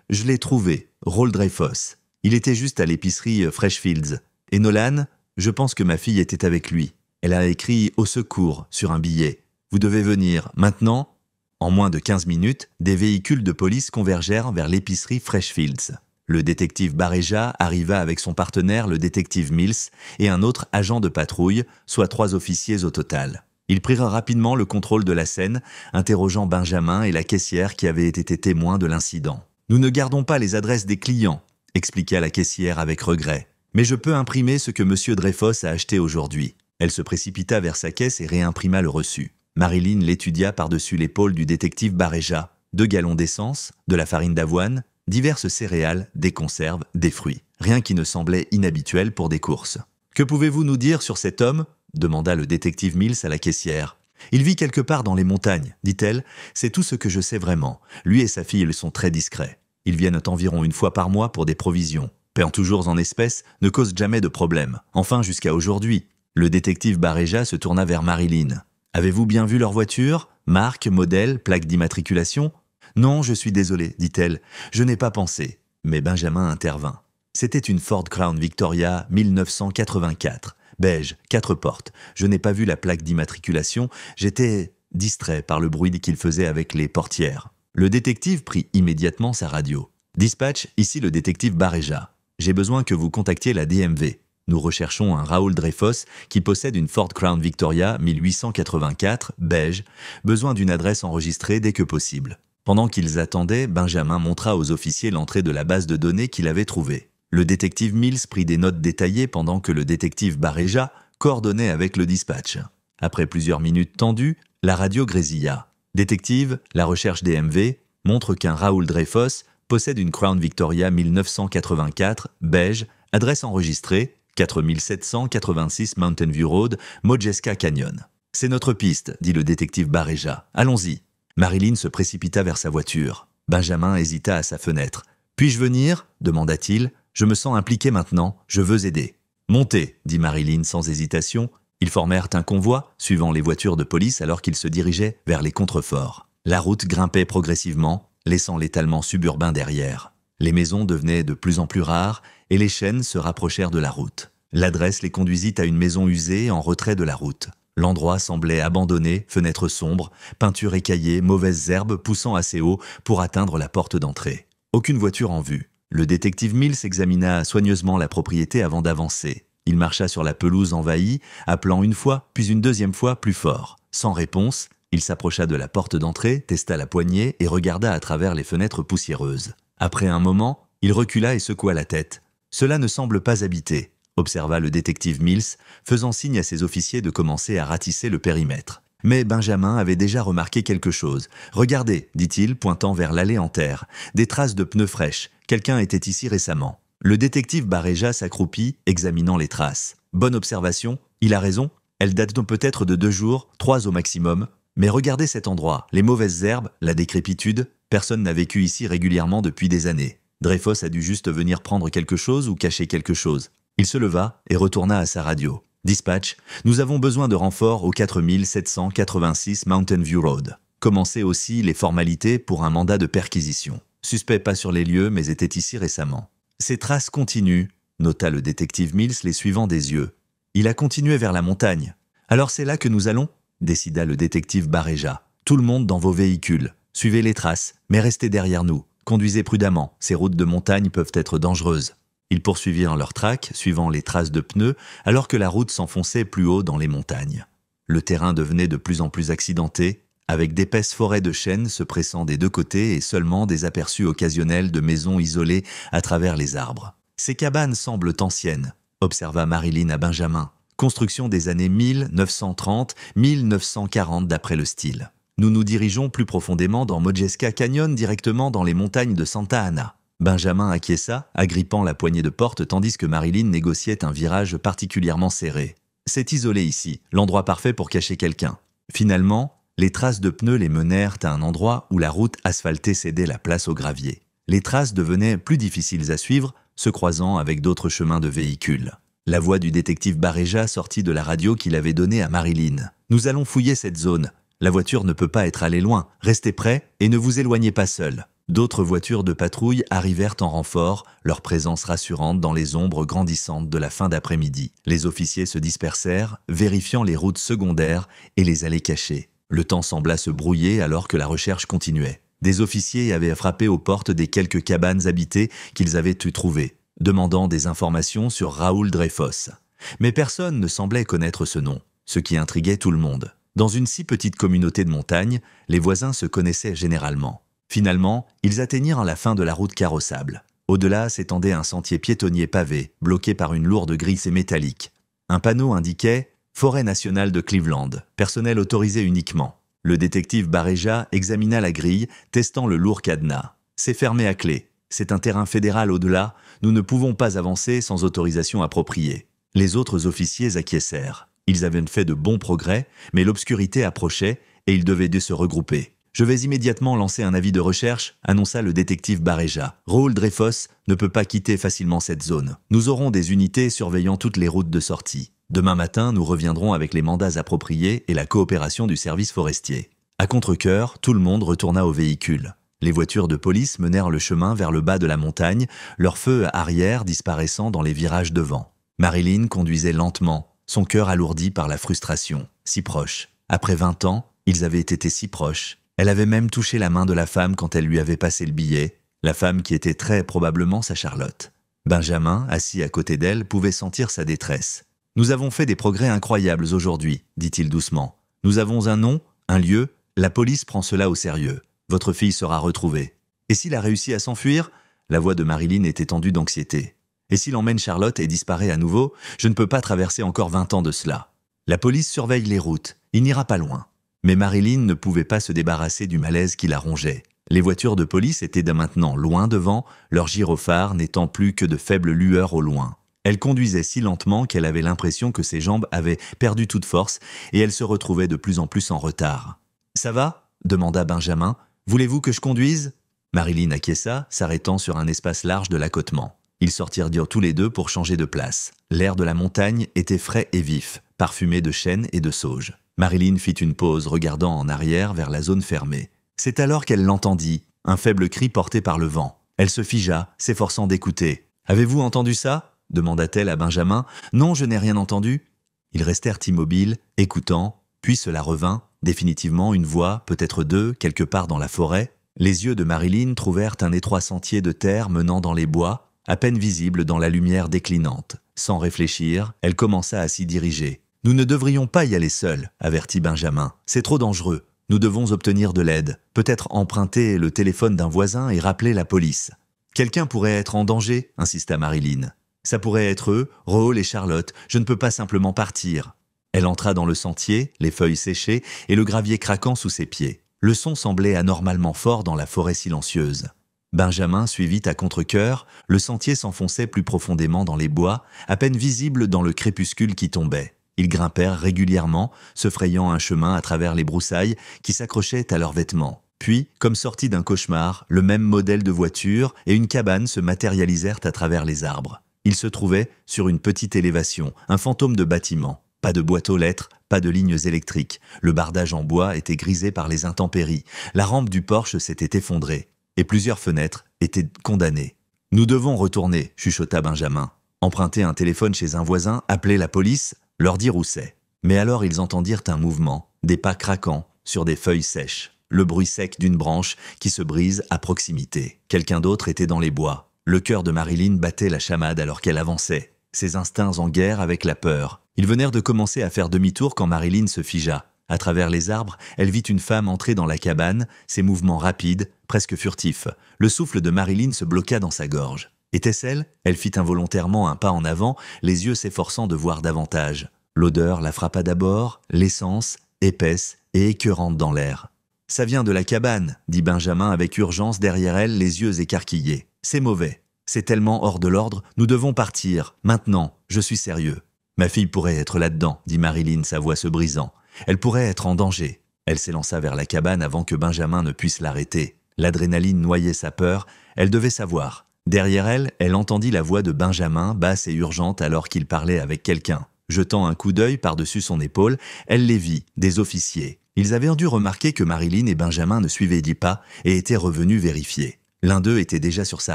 l'ai trouvé, Raoul Dreyfos. Il était juste à l'épicerie Freshfields. Et Nolan, je pense que ma fille était avec lui. Elle a écrit « Au secours » sur un billet. Vous devez venir, maintenant ?» En moins de 15 minutes, des véhicules de police convergèrent vers l'épicerie Freshfields. Le détective Bareja arriva avec son partenaire, le détective Mills, et un autre agent de patrouille, soit 3 officiers au total. Ils prirent rapidement le contrôle de la scène, interrogeant Benjamin et la caissière qui avaient été témoins de l'incident. « Nous ne gardons pas les adresses des clients », expliqua la caissière avec regret. « Mais je peux imprimer ce que M. Dreyfus a acheté aujourd'hui. » Elle se précipita vers sa caisse et réimprima le reçu. Marilyn l'étudia par-dessus l'épaule du détective Bareja. 2 gallons d'essence, de la farine d'avoine, diverses céréales, des conserves, des fruits. Rien qui ne semblait inhabituel pour des courses. « Que pouvez-vous nous dire sur cet homme ?» demanda le détective Mills à la caissière. « Il vit quelque part dans les montagnes, dit-elle. C'est tout ce que je sais vraiment. Lui et sa fille, ils sont très discrets. Ils viennent environ 1 fois par mois pour des provisions. Paient toujours en espèces, ne causent jamais de problème. Enfin, jusqu'à aujourd'hui. » Le détective Bareja se tourna vers Marilyn. « Avez-vous bien vu leur voiture? Marque, modèle, plaque d'immatriculation ?»« Non, je suis désolé, dit-elle. Je n'ai pas pensé. » Mais Benjamin intervint. C'était une Ford Crown Victoria 1984. Beige, 4 portes. Je n'ai pas vu la plaque d'immatriculation. J'étais distrait par le bruit qu'il faisait avec les portières. Le détective prit immédiatement sa radio. « Dispatch, ici le détective Bareja. J'ai besoin que vous contactiez la DMV. Nous recherchons un Raoul Dreyfus qui possède une Ford Crown Victoria 1884, beige, besoin d'une adresse enregistrée dès que possible. » Pendant qu'ils attendaient, Benjamin montra aux officiers l'entrée de la base de données qu'il avait trouvée. Le détective Mills prit des notes détaillées pendant que le détective Bareja coordonnait avec le dispatch. Après plusieurs minutes tendues, la radio grésilla. « Détective, la recherche DMV montre qu'un Raoul Dreyfus possède une Crown Victoria 1984, beige, adresse enregistrée, 4786 Mountain View Road, Modjeska Canyon. « C'est notre piste, dit le détective Bareja. Allons-y. » Marilyn se précipita vers sa voiture. Benjamin hésita à sa fenêtre. « Puis-je venir ?» demanda-t-il. « Je me sens impliqué maintenant, je veux aider. »« Montez, » dit Marilyn sans hésitation. Ils formèrent un convoi, suivant les voitures de police alors qu'ils se dirigeaient vers les contreforts. La route grimpait progressivement, laissant l'étalement suburbain derrière. Les maisons devenaient de plus en plus rares et les chaînes se rapprochèrent de la route. L'adresse les conduisit à une maison usée en retrait de la route. L'endroit semblait abandonné, fenêtres sombres, peinture écaillée, mauvaises herbes poussant assez haut pour atteindre la porte d'entrée. Aucune voiture en vue. Le détective Mills examina soigneusement la propriété avant d'avancer. Il marcha sur la pelouse envahie, appelant 1 fois, puis une 2e fois plus fort. Sans réponse, il s'approcha de la porte d'entrée, testa la poignée et regarda à travers les fenêtres poussiéreuses. Après un moment, il recula et secoua la tête. « Cela ne semble pas habité », observa le détective Mills, faisant signe à ses officiers de commencer à ratisser le périmètre. Mais Benjamin avait déjà remarqué quelque chose. « Regardez, dit-il, pointant vers l'allée en terre. Des traces de pneus fraîches. Quelqu'un était ici récemment. » Le détective Bareja s'accroupit, examinant les traces. « Bonne observation. Il a raison. Elles datent donc peut-être de 2 jours, 3 au maximum. Mais regardez cet endroit. Les mauvaises herbes, la décrépitude. Personne n'a vécu ici régulièrement depuis des années. Dreyfus a dû juste venir prendre quelque chose ou cacher quelque chose. » Il se leva et retourna à sa radio. « Dispatch, nous avons besoin de renforts au 4786 Mountain View Road. Commencez aussi les formalités pour un mandat de perquisition. Suspect pas sur les lieux, mais était ici récemment. » Ces traces continuent, nota le détective Mills les suivant des yeux. Il a continué vers la montagne. « Alors c'est là que nous allons ?» décida le détective Bareja. « Tout le monde dans vos véhicules. Suivez les traces, mais restez derrière nous. Conduisez prudemment, ces routes de montagne peuvent être dangereuses. » Ils poursuivirent leur track, suivant les traces de pneus, alors que la route s'enfonçait plus haut dans les montagnes. Le terrain devenait de plus en plus accidenté, avec d'épaisses forêts de chênes se pressant des 2 côtés et seulement des aperçus occasionnels de maisons isolées à travers les arbres. « Ces cabanes semblent anciennes », observa Marilyn à Benjamin. « Construction des années 1930-1940 d'après le style. Nous nous dirigeons plus profondément dans Modjeska Canyon, directement dans les montagnes de Santa Ana. » Benjamin acquiesça, agrippant la poignée de porte tandis que Marilyn négociait un virage particulièrement serré. « C'est isolé ici, l'endroit parfait pour cacher quelqu'un. » Finalement, les traces de pneus les menèrent à un endroit où la route asphaltée cédait la place au gravier. Les traces devenaient plus difficiles à suivre, se croisant avec d'autres chemins de véhicules. La voix du détective Bareja sortit de la radio qu'il avait donnée à Marilyn. « Nous allons fouiller cette zone. La voiture ne peut pas être allée loin. Restez prêts et ne vous éloignez pas seul. » D'autres voitures de patrouille arrivèrent en renfort, leur présence rassurante dans les ombres grandissantes de la fin d'après-midi. Les officiers se dispersèrent, vérifiant les routes secondaires et les allées cachées. Le temps sembla se brouiller alors que la recherche continuait. Des officiers avaient frappé aux portes des quelques cabanes habitées qu'ils avaient pu trouver, demandant des informations sur Raoul Dreyfos. Mais personne ne semblait connaître ce nom, ce qui intriguait tout le monde. Dans une si petite communauté de montagne, les voisins se connaissaient généralement. Finalement, ils atteignirent la fin de la route carrossable. Au-delà s'étendait un sentier piétonnier pavé, bloqué par une lourde grille métallique. Un panneau indiquait « Forêt nationale de Cleveland, personnel autorisé uniquement ». Le détective Bareja examina la grille, testant le lourd cadenas. « C'est fermé à clé. C'est un terrain fédéral au-delà. Nous ne pouvons pas avancer sans autorisation appropriée. » Les autres officiers acquiescèrent. Ils avaient fait de bons progrès, mais l'obscurité approchait et ils devaient se regrouper. « Je vais immédiatement lancer un avis de recherche », annonça le détective Bareja. « Raoul Dreyfos ne peut pas quitter facilement cette zone. Nous aurons des unités surveillant toutes les routes de sortie. Demain matin, nous reviendrons avec les mandats appropriés et la coopération du service forestier. » À contre-cœur, tout le monde retourna au véhicule. Les voitures de police menèrent le chemin vers le bas de la montagne, leur feu arrière disparaissant dans les virages devant. Marilyn conduisait lentement, son cœur alourdi par la frustration. Si proche. Après 20 ans, ils avaient été si proches. Elle avait même touché la main de la femme quand elle lui avait passé le billet, la femme qui était très probablement sa Charlotte. Benjamin, assis à côté d'elle, pouvait sentir sa détresse. « Nous avons fait des progrès incroyables aujourd'hui, dit-il doucement. Nous avons un nom, un lieu, la police prend cela au sérieux. Votre fille sera retrouvée. Et s'il a réussi à s'enfuir ?» La voix de Marilyn était tendue d'anxiété. « Et s'il emmène Charlotte et disparaît à nouveau, je ne peux pas traverser encore 20 ans de cela. La police surveille les routes, il n'ira pas loin. » Mais Marilyn ne pouvait pas se débarrasser du malaise qui la rongeait. Les voitures de police étaient dès maintenant loin devant, leurs gyrophares n'étant plus que de faibles lueurs au loin. Elle conduisait si lentement qu'elle avait l'impression que ses jambes avaient perdu toute force et elle se retrouvait de plus en plus en retard. « Ça va ?» demanda Benjamin. « Voulez-vous que je conduise ?» Marilyn acquiesça, s'arrêtant sur un espace large de l'accotement. Ils sortirent tous les deux pour changer de place. L'air de la montagne était frais et vif, parfumé de chêne et de sauge. Marilyn fit une pause, regardant en arrière vers la zone fermée. C'est alors qu'elle l'entendit, un faible cri porté par le vent. Elle se figea, s'efforçant d'écouter. « Avez-vous entendu ça ?» demanda-t-elle à Benjamin. « Non, je n'ai rien entendu. » Ils restèrent immobiles, écoutant, puis cela revint, définitivement une voix, peut-être deux, quelque part dans la forêt. Les yeux de Marilyn trouvèrent un étroit sentier de terre menant dans les bois, à peine visible dans la lumière déclinante. Sans réfléchir, elle commença à s'y diriger. « Nous ne devrions pas y aller seuls, avertit Benjamin. C'est trop dangereux. Nous devons obtenir de l'aide. Peut-être emprunter le téléphone d'un voisin et rappeler la police. »« Quelqu'un pourrait être en danger, insista Marilyn. Ça pourrait être eux, Raoul et Charlotte. Je ne peux pas simplement partir. » Elle entra dans le sentier, les feuilles séchées et le gravier craquant sous ses pieds. Le son semblait anormalement fort dans la forêt silencieuse. Benjamin suivit à contre-cœur, le sentier s'enfonçait plus profondément dans les bois, à peine visible dans le crépuscule qui tombait. Ils grimpèrent régulièrement, se frayant un chemin à travers les broussailles qui s'accrochaient à leurs vêtements. Puis, comme sortis d'un cauchemar, le même modèle de voiture et une cabane se matérialisèrent à travers les arbres. Ils se trouvaient sur une petite élévation, un fantôme de bâtiment. Pas de boîte aux lettres, pas de lignes électriques. Le bardage en bois était grisé par les intempéries. La rampe du porche s'était effondrée. Et plusieurs fenêtres étaient condamnées. « Nous devons retourner », chuchota Benjamin. « Emprunter un téléphone chez un voisin, appeler la police, leur dire où c'est. » Mais alors ils entendirent un mouvement, des pas craquants sur des feuilles sèches, le bruit sec d'une branche qui se brise à proximité. Quelqu'un d'autre était dans les bois. Le cœur de Marilyn battait la chamade alors qu'elle avançait, ses instincts en guerre avec la peur. Ils venèrent de commencer à faire demi-tour quand Marilyn se figea. À travers les arbres, elle vit une femme entrer dans la cabane, ses mouvements rapides, presque furtifs. Le souffle de Marilyn se bloqua dans sa gorge. Était-ce elle ? Elle fit involontairement un pas en avant, les yeux s'efforçant de voir davantage. L'odeur la frappa d'abord, l'essence, épaisse et écœurante dans l'air. « Ça vient de la cabane », dit Benjamin avec urgence derrière elle, les yeux écarquillés. « C'est mauvais. C'est tellement hors de l'ordre, nous devons partir. Maintenant, je suis sérieux. »« Ma fille pourrait être là-dedans », dit Marilyn, sa voix se brisant. « Elle pourrait être en danger. » Elle s'élança vers la cabane avant que Benjamin ne puisse l'arrêter. L'adrénaline noyait sa peur, elle devait savoir. Derrière elle, elle entendit la voix de Benjamin, basse et urgente alors qu'il parlait avec quelqu'un. Jetant un coup d'œil par-dessus son épaule, elle les vit, des officiers. Ils avaient dû remarquer que Marilyn et Benjamin ne suivaient pas et étaient revenus vérifier. L'un d'eux était déjà sur sa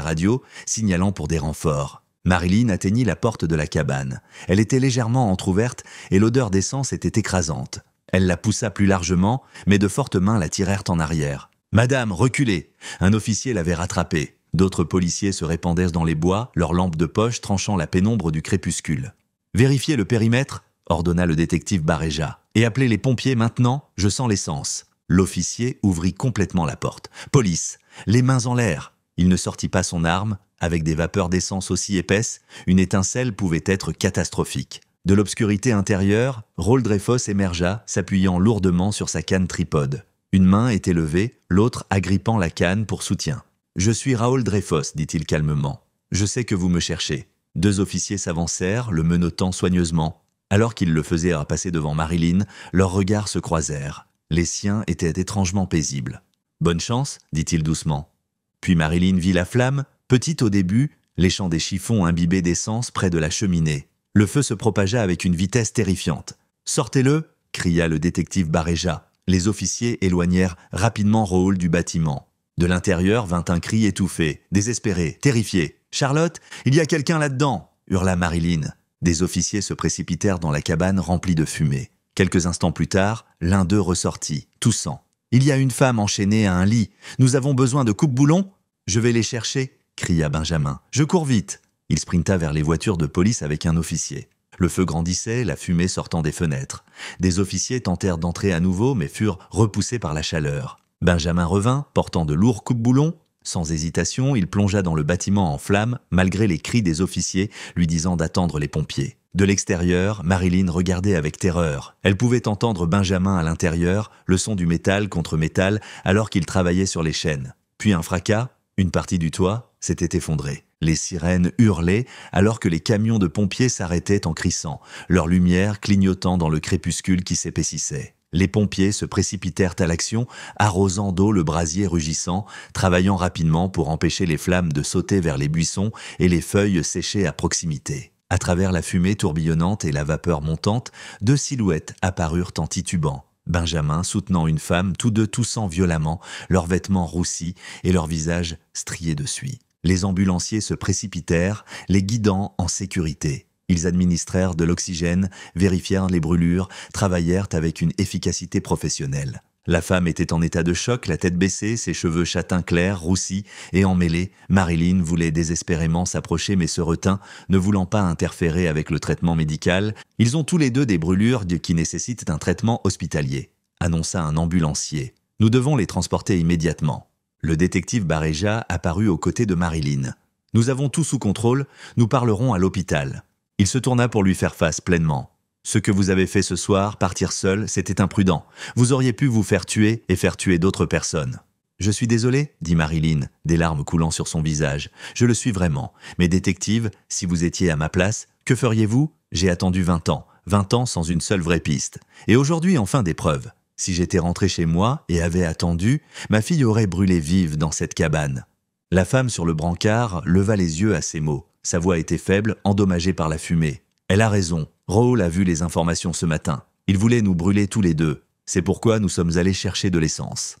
radio, signalant pour des renforts. Marilyn atteignit la porte de la cabane. Elle était légèrement entr'ouverte et l'odeur d'essence était écrasante. Elle la poussa plus largement, mais de fortes mains la tirèrent en arrière. « Madame, reculez !» Un officier l'avait rattrapée. D'autres policiers se répandaient dans les bois, leurs lampes de poche tranchant la pénombre du crépuscule. « Vérifiez le périmètre !» ordonna le détective Baréja. « Et appelez les pompiers maintenant, je sens l'essence. » L'officier ouvrit complètement la porte. « Police ! Les mains en l'air !» Il ne sortit pas son arme. Avec des vapeurs d'essence aussi épaisses, une étincelle pouvait être catastrophique. De l'obscurité intérieure, Raoul Dreyfus émergea, s'appuyant lourdement sur sa canne tripode. Une main était levée, l'autre agrippant la canne pour soutien. « Je suis Raoul Dreyfus, dit-il calmement. Je sais que vous me cherchez. » Deux officiers s'avancèrent, le menottant soigneusement. Alors qu'ils le faisaient passer devant Marilyn, leurs regards se croisèrent. Les siens étaient étrangement paisibles. « Bonne chance, dit-il doucement. Puis Marilyn vit la flamme, petite au début, léchant des chiffons imbibés d'essence près de la cheminée. Le feu se propagea avec une vitesse terrifiante. « Sortez-le !» cria le détective Baréja. Les officiers éloignèrent rapidement Raoul du bâtiment. De l'intérieur vint un cri étouffé, désespéré, terrifié. « Charlotte, il y a quelqu'un là-dedans !» hurla Marilyn. Des officiers se précipitèrent dans la cabane remplie de fumée. Quelques instants plus tard, l'un d'eux ressortit, toussant. « Il y a une femme enchaînée à un lit. Nous avons besoin de coupe-boulons ?»« Je vais les chercher !» cria Benjamin. « Je cours vite !» Il sprinta vers les voitures de police avec un officier. Le feu grandissait, la fumée sortant des fenêtres. Des officiers tentèrent d'entrer à nouveau, mais furent repoussés par la chaleur. Benjamin revint, portant de lourds coupe-boulons. Sans hésitation, il plongea dans le bâtiment en flammes, malgré les cris des officiers lui disant d'attendre les pompiers. De l'extérieur, Marilyn regardait avec terreur. Elle pouvait entendre Benjamin à l'intérieur, le son du métal contre métal, alors qu'il travaillait sur les chaînes. Puis un fracas, une partie du toit s'était effondrée. Les sirènes hurlaient alors que les camions de pompiers s'arrêtaient en crissant, leur lumière clignotant dans le crépuscule qui s'épaississait. Les pompiers se précipitèrent à l'action, arrosant d'eau le brasier rugissant, travaillant rapidement pour empêcher les flammes de sauter vers les buissons et les feuilles séchées à proximité. À travers la fumée tourbillonnante et la vapeur montante, deux silhouettes apparurent en titubant. Benjamin soutenant une femme, tous deux toussant violemment, leurs vêtements roussis et leurs visages striés de suie. Les ambulanciers se précipitèrent, les guidant en sécurité. Ils administrèrent de l'oxygène, vérifièrent les brûlures, travaillèrent avec une efficacité professionnelle. La femme était en état de choc, la tête baissée, ses cheveux châtains clairs, roussis et emmêlés. Marilyn voulait désespérément s'approcher mais se retint, ne voulant pas interférer avec le traitement médical. « Ils ont tous les deux des brûlures qui nécessitent un traitement hospitalier », annonça un ambulancier. « Nous devons les transporter immédiatement. » Le détective Baréja apparut aux côtés de Marilyn. « Nous avons tout sous contrôle, nous parlerons à l'hôpital. » Il se tourna pour lui faire face pleinement. « Ce que vous avez fait ce soir, partir seul, c'était imprudent. Vous auriez pu vous faire tuer et faire tuer d'autres personnes. »« Je suis désolé, dit Marilyn, des larmes coulant sur son visage. Je le suis vraiment. Mais détective, si vous étiez à ma place, que feriez-vous ? J'ai attendu 20 ans. 20 ans sans une seule vraie piste. Et aujourd'hui, enfin des preuves. Si j'étais rentré chez moi et avais attendu, ma fille aurait brûlé vive dans cette cabane. » La femme sur le brancard leva les yeux à ces mots. Sa voix était faible, endommagée par la fumée. « Elle a raison. Raoul a vu les informations ce matin. Il voulait nous brûler tous les deux. C'est pourquoi nous sommes allés chercher de l'essence. »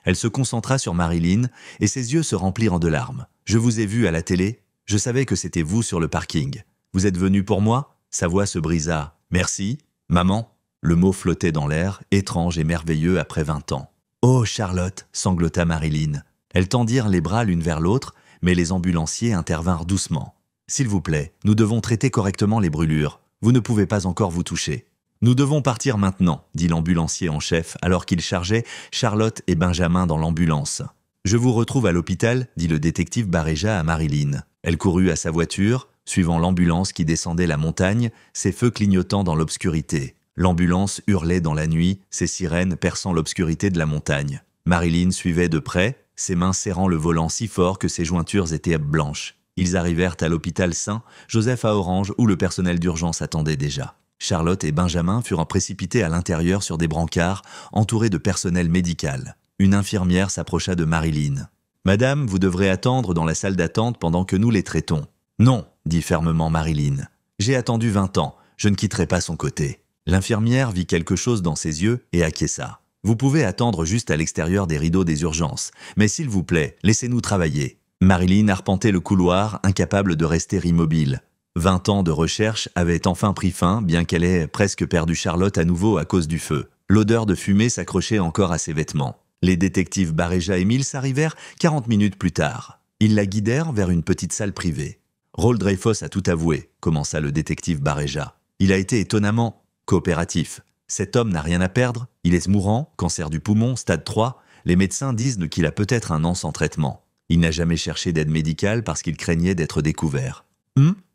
Elle se concentra sur Marilyn et ses yeux se remplirent de larmes. « Je vous ai vu à la télé. Je savais que c'était vous sur le parking. Vous êtes venu pour moi ?» Sa voix se brisa. « Merci. Maman ?» Le mot flottait dans l'air, étrange et merveilleux après 20 ans. « Oh, Charlotte !» sanglota Marilyn. Elles tendirent les bras l'une vers l'autre, mais les ambulanciers intervinrent doucement. « S'il vous plaît, nous devons traiter correctement les brûlures. Vous ne pouvez pas encore vous toucher. »« Nous devons partir maintenant, » dit l'ambulancier en chef, alors qu'il chargeait Charlotte et Benjamin dans l'ambulance. « Je vous retrouve à l'hôpital, » dit le détective Baréja à Marilyn. Elle courut à sa voiture, suivant l'ambulance qui descendait la montagne, ses feux clignotant dans l'obscurité. L'ambulance hurlait dans la nuit, ses sirènes perçant l'obscurité de la montagne. Marilyn suivait de près, ses mains serrant le volant si fort que ses jointures étaient blanches. Ils arrivèrent à l'hôpital Saint-Joseph à Orange où le personnel d'urgence attendait déjà. Charlotte et Benjamin furent précipités à l'intérieur sur des brancards, entourés de personnel médical. Une infirmière s'approcha de Marilyn. « Madame, vous devrez attendre dans la salle d'attente pendant que nous les traitons. »« Non, » dit fermement Marilyn. « J'ai attendu 20 ans, je ne quitterai pas son côté. » L'infirmière vit quelque chose dans ses yeux et acquiesça. Vous pouvez attendre juste à l'extérieur des rideaux des urgences. Mais s'il vous plaît, laissez-nous travailler. » Marilyn arpentait le couloir, incapable de rester immobile. 20 ans de recherche avaient enfin pris fin, bien qu'elle ait presque perdu Charlotte à nouveau à cause du feu. L'odeur de fumée s'accrochait encore à ses vêtements. Les détectives Bareja et Mills arrivèrent 40 minutes plus tard. Ils la guidèrent vers une petite salle privée. « Raoul Dreyfus a tout avoué », commença le détective Bareja. « Il a été étonnamment coopératif. Cet homme n'a rien à perdre, il est mourant, cancer du poumon, stade 3. Les médecins disent qu'il a peut-être un an sans traitement. Il n'a jamais cherché d'aide médicale parce qu'il craignait d'être découvert. »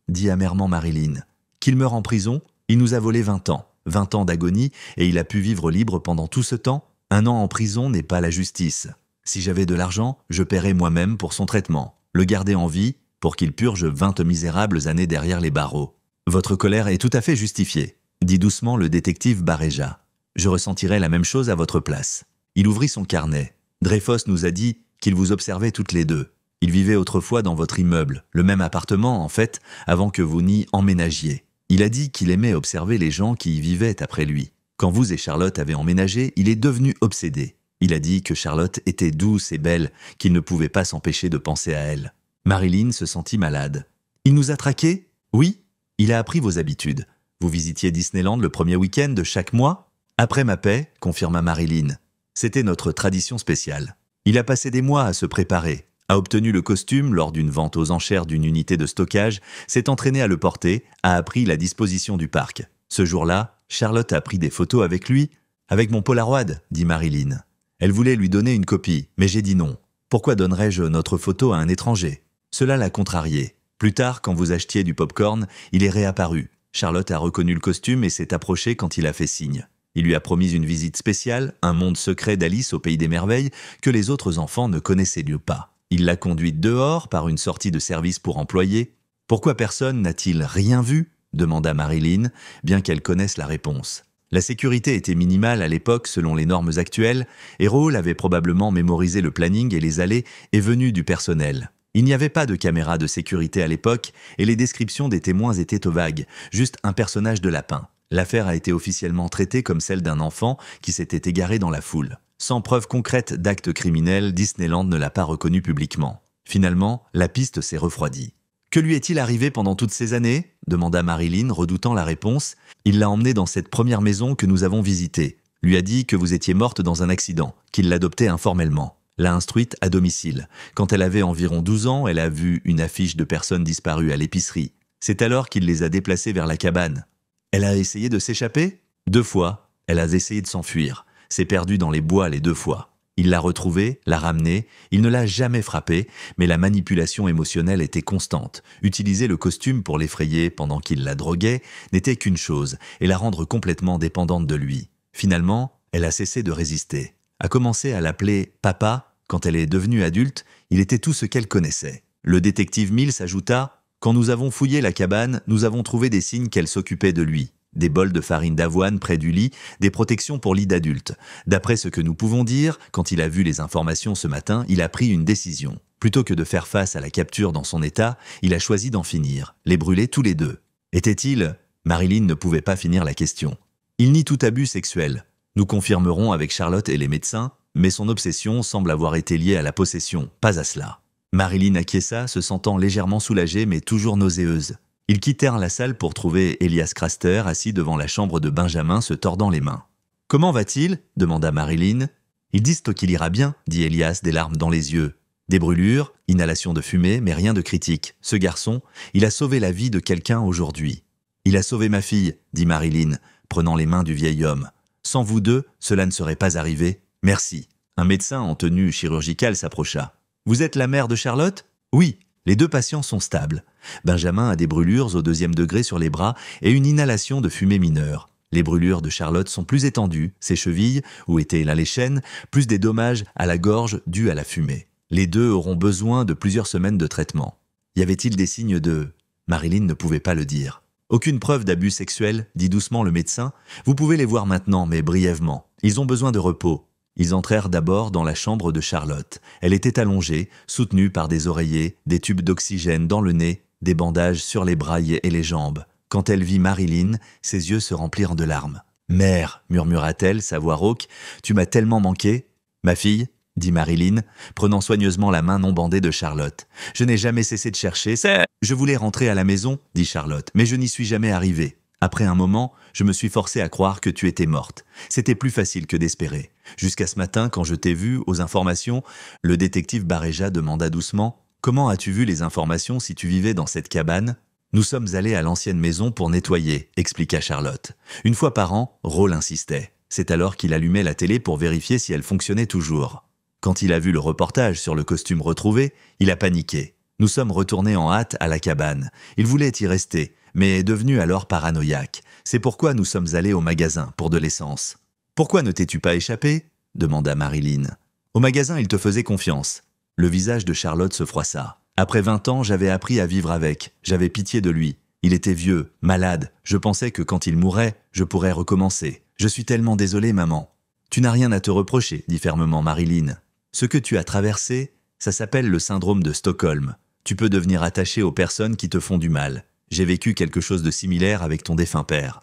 Dit amèrement Marilyn. « Qu'il meure en prison, il nous a volé 20 ans. 20 ans d'agonie et il a pu vivre libre pendant tout ce temps. Un an en prison n'est pas la justice. Si j'avais de l'argent, je paierais moi-même pour son traitement. Le garder en vie pour qu'il purge 20 misérables années derrière les barreaux. Votre colère est tout à fait justifiée, dit doucement le détective Bareja. Je ressentirais la même chose à votre place. » Il ouvrit son carnet. « Dreyfus nous a dit qu'il vous observait toutes les deux. Il vivait autrefois dans votre immeuble, le même appartement en fait, avant que vous n'y emménagiez. Il a dit qu'il aimait observer les gens qui y vivaient après lui. Quand vous et Charlotte avez emménagé, il est devenu obsédé. Il a dit que Charlotte était douce et belle, qu'il ne pouvait pas s'empêcher de penser à elle. » Marilyn se sentit malade. « Il nous a traqués ? Oui. Il a appris vos habitudes. Vous visitiez Disneyland le premier week-end de chaque mois ? Après ma paix, confirma Marilyn. C'était notre tradition spéciale. Il a passé des mois à se préparer, a obtenu le costume lors d'une vente aux enchères d'une unité de stockage, s'est entraîné à le porter, a appris la disposition du parc. Ce jour-là, Charlotte a pris des photos avec lui. « Avec mon Polaroid », dit Marilyn. Elle voulait lui donner une copie, mais j'ai dit non. Pourquoi donnerais-je notre photo à un étranger ? Cela l'a contrarié. Plus tard, quand vous achetiez du popcorn, il est réapparu. Charlotte a reconnu le costume et s'est approchée quand il a fait signe. Il lui a promis une visite spéciale, un monde secret d'Alice au Pays des Merveilles que les autres enfants ne connaissaient pas. Il l'a conduite dehors par une sortie de service pour employés. « Pourquoi personne n'a-t-il rien vu ?» demanda Marilyn, bien qu'elle connaisse la réponse. La sécurité était minimale à l'époque selon les normes actuelles, et Raoul avait probablement mémorisé le planning et les allées et venues du personnel. Il n'y avait pas de caméra de sécurité à l'époque, et les descriptions des témoins étaient vagues, juste un personnage de lapin. L'affaire a été officiellement traitée comme celle d'un enfant qui s'était égaré dans la foule. Sans preuve concrète d'actes criminels, Disneyland ne l'a pas reconnu publiquement. Finalement, la piste s'est refroidie. « Que lui est-il arrivé pendant toutes ces années ?» demanda Marilyn, redoutant la réponse. « Il l'a emmené dans cette première maison que nous avons visitée. Lui a dit que vous étiez morte dans un accident, qu'il l'adoptait informellement. L'a instruite à domicile. Quand elle avait environ 12 ans, elle a vu une affiche de personnes disparues à l'épicerie. C'est alors qu'il les a déplacées vers la cabane. Elle a essayé de s'échapper ? 2 fois. Elle a essayé de s'enfuir. S'est perdue dans les bois les 2 fois. Il l'a retrouvée, l'a ramenée, il ne l'a jamais frappée, mais la manipulation émotionnelle était constante. Utiliser le costume pour l'effrayer pendant qu'il la droguait n'était qu'une chose, et la rendre complètement dépendante de lui. Finalement, elle a cessé de résister. A commencé à l'appeler « papa ». Quand elle est devenue adulte, il était tout ce qu'elle connaissait. Le détective Mills ajouta « Quand nous avons fouillé la cabane, nous avons trouvé des signes qu'elle s'occupait de lui. Des bols de farine d'avoine près du lit, des protections pour lit d'adulte. D'après ce que nous pouvons dire, quand il a vu les informations ce matin, il a pris une décision. Plutôt que de faire face à la capture dans son état, il a choisi d'en finir, les brûler tous les deux. Était-il… » Marilyn ne pouvait pas finir la question. « Il nie tout abus sexuel. Nous confirmerons avec Charlotte et les médecins, mais son obsession semble avoir été liée à la possession, pas à cela. » Marilyn acquiesça, se sentant légèrement soulagée mais toujours nauséeuse. Ils quittèrent la salle pour trouver Elias Craster assis devant la chambre de Benjamin se tordant les mains. « Comment va-t-il » demanda Marilyn. « Ils disent qu'il ira bien » dit Elias, des larmes dans les yeux. « Des brûlures, inhalation de fumée, mais rien de critique. Ce garçon, il a sauvé la vie de quelqu'un aujourd'hui. »« Il a sauvé ma fille » dit Marilyn, prenant les mains du vieil homme. « Sans vous deux, cela ne serait pas arrivé. Merci. » Un médecin en tenue chirurgicale s'approcha. « Vous êtes la mère de Charlotte ?»« Oui. » Les 2 patients sont stables. Benjamin a des brûlures au 2e degré sur les bras et une inhalation de fumée mineure. Les brûlures de Charlotte sont plus étendues, ses chevilles, où était là les chaînes, plus des dommages à la gorge dus à la fumée. Les 2 auront besoin de plusieurs semaines de traitement. Y avait-il des signes de… Marilyn ne pouvait pas le dire. Aucune preuve d'abus sexuel, dit doucement le médecin. Vous pouvez les voir maintenant, mais brièvement. Ils ont besoin de repos. Ils entrèrent d'abord dans la chambre de Charlotte. Elle était allongée, soutenue par des oreillers, des tubes d'oxygène dans le nez, des bandages sur les bras et les jambes. Quand elle vit Marilyn, ses yeux se remplirent de larmes. Mère, murmura-t-elle, sa voix rauque, tu m'as tellement manqué. Ma fille, dit Marilyn, prenant soigneusement la main non bandée de Charlotte. Je n'ai jamais cessé de chercher. Je voulais rentrer à la maison, dit Charlotte, mais je n'y suis jamais arrivée. Après un moment, je me suis forcée à croire que tu étais morte. C'était plus facile que d'espérer. Jusqu'à ce matin, quand je t'ai vue aux informations, le détective Baréja demanda doucement « Comment as-tu vu les informations si tu vivais dans cette cabane ?» Nous sommes allés à l'ancienne maison pour nettoyer, expliqua Charlotte. Une fois par an, Raoul insistait. C'est alors qu'il allumait la télé pour vérifier si elle fonctionnait toujours. Quand il a vu le reportage sur le costume retrouvé, il a paniqué. Nous sommes retournés en hâte à la cabane. Il voulait y rester, mais est devenu alors paranoïaque. C'est pourquoi nous sommes allés au magasin pour de l'essence. « Pourquoi ne t'es-tu pas échappé ?» demanda Marilyn. « Au magasin, il te faisait confiance. » Le visage de Charlotte se froissa. Après 20 ans, j'avais appris à vivre avec. J'avais pitié de lui. Il était vieux, malade. Je pensais que quand il mourrait, je pourrais recommencer. Je suis tellement désolée, maman. Tu n'as rien à te reprocher, dit fermement Marilyn. Ce que tu as traversé, ça s'appelle le syndrome de Stockholm. Tu peux devenir attaché aux personnes qui te font du mal. J'ai vécu quelque chose de similaire avec ton défunt père.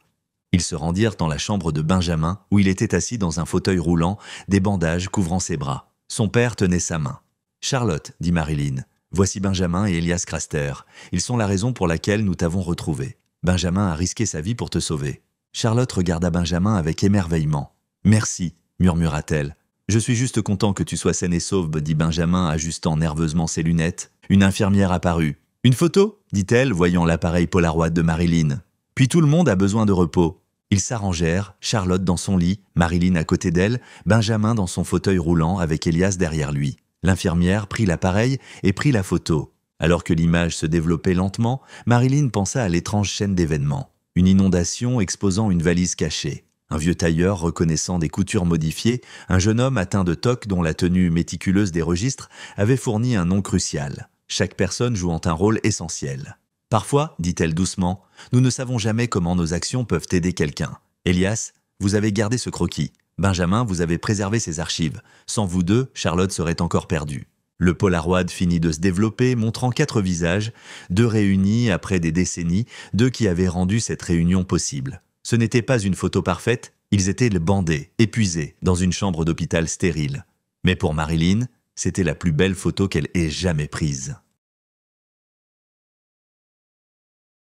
Ils se rendirent dans la chambre de Benjamin, où il était assis dans un fauteuil roulant, des bandages couvrant ses bras. Son père tenait sa main. « Charlotte, dit Marilyn, voici Benjamin et Elias Craster. Ils sont la raison pour laquelle nous t'avons retrouvé. Benjamin a risqué sa vie pour te sauver. » Charlotte regarda Benjamin avec émerveillement. « Merci, murmura-t-elle. Je suis juste content que tu sois saine et sauve, dit Benjamin, ajustant nerveusement ses lunettes. Une infirmière apparut. « Une photo ?» dit-elle, voyant l'appareil Polaroid de Marilyn. « Puis tout le monde a besoin de repos. » Ils s'arrangèrent, Charlotte dans son lit, Marilyn à côté d'elle, Benjamin dans son fauteuil roulant avec Elias derrière lui. L'infirmière prit l'appareil et prit la photo. Alors que l'image se développait lentement, Marilyn pensa à l'étrange chaîne d'événements. Une inondation exposant une valise cachée. Un vieux tailleur reconnaissant des coutures modifiées, un jeune homme atteint de TOC dont la tenue méticuleuse des registres avait fourni un nom crucial. Chaque personne jouant un rôle essentiel. Parfois, dit-elle doucement, nous ne savons jamais comment nos actions peuvent aider quelqu'un. Elias, vous avez gardé ce croquis. Benjamin, vous avez préservé ses archives. Sans vous deux, Charlotte serait encore perdue. Le Polaroid finit de se développer, montrant 4 visages, 2 réunis après des décennies, 2 qui avaient rendu cette réunion possible. Ce n'était pas une photo parfaite, ils étaient bandés, épuisés, dans une chambre d'hôpital stérile. Mais pour Marilyn, c'était la plus belle photo qu'elle ait jamais prise.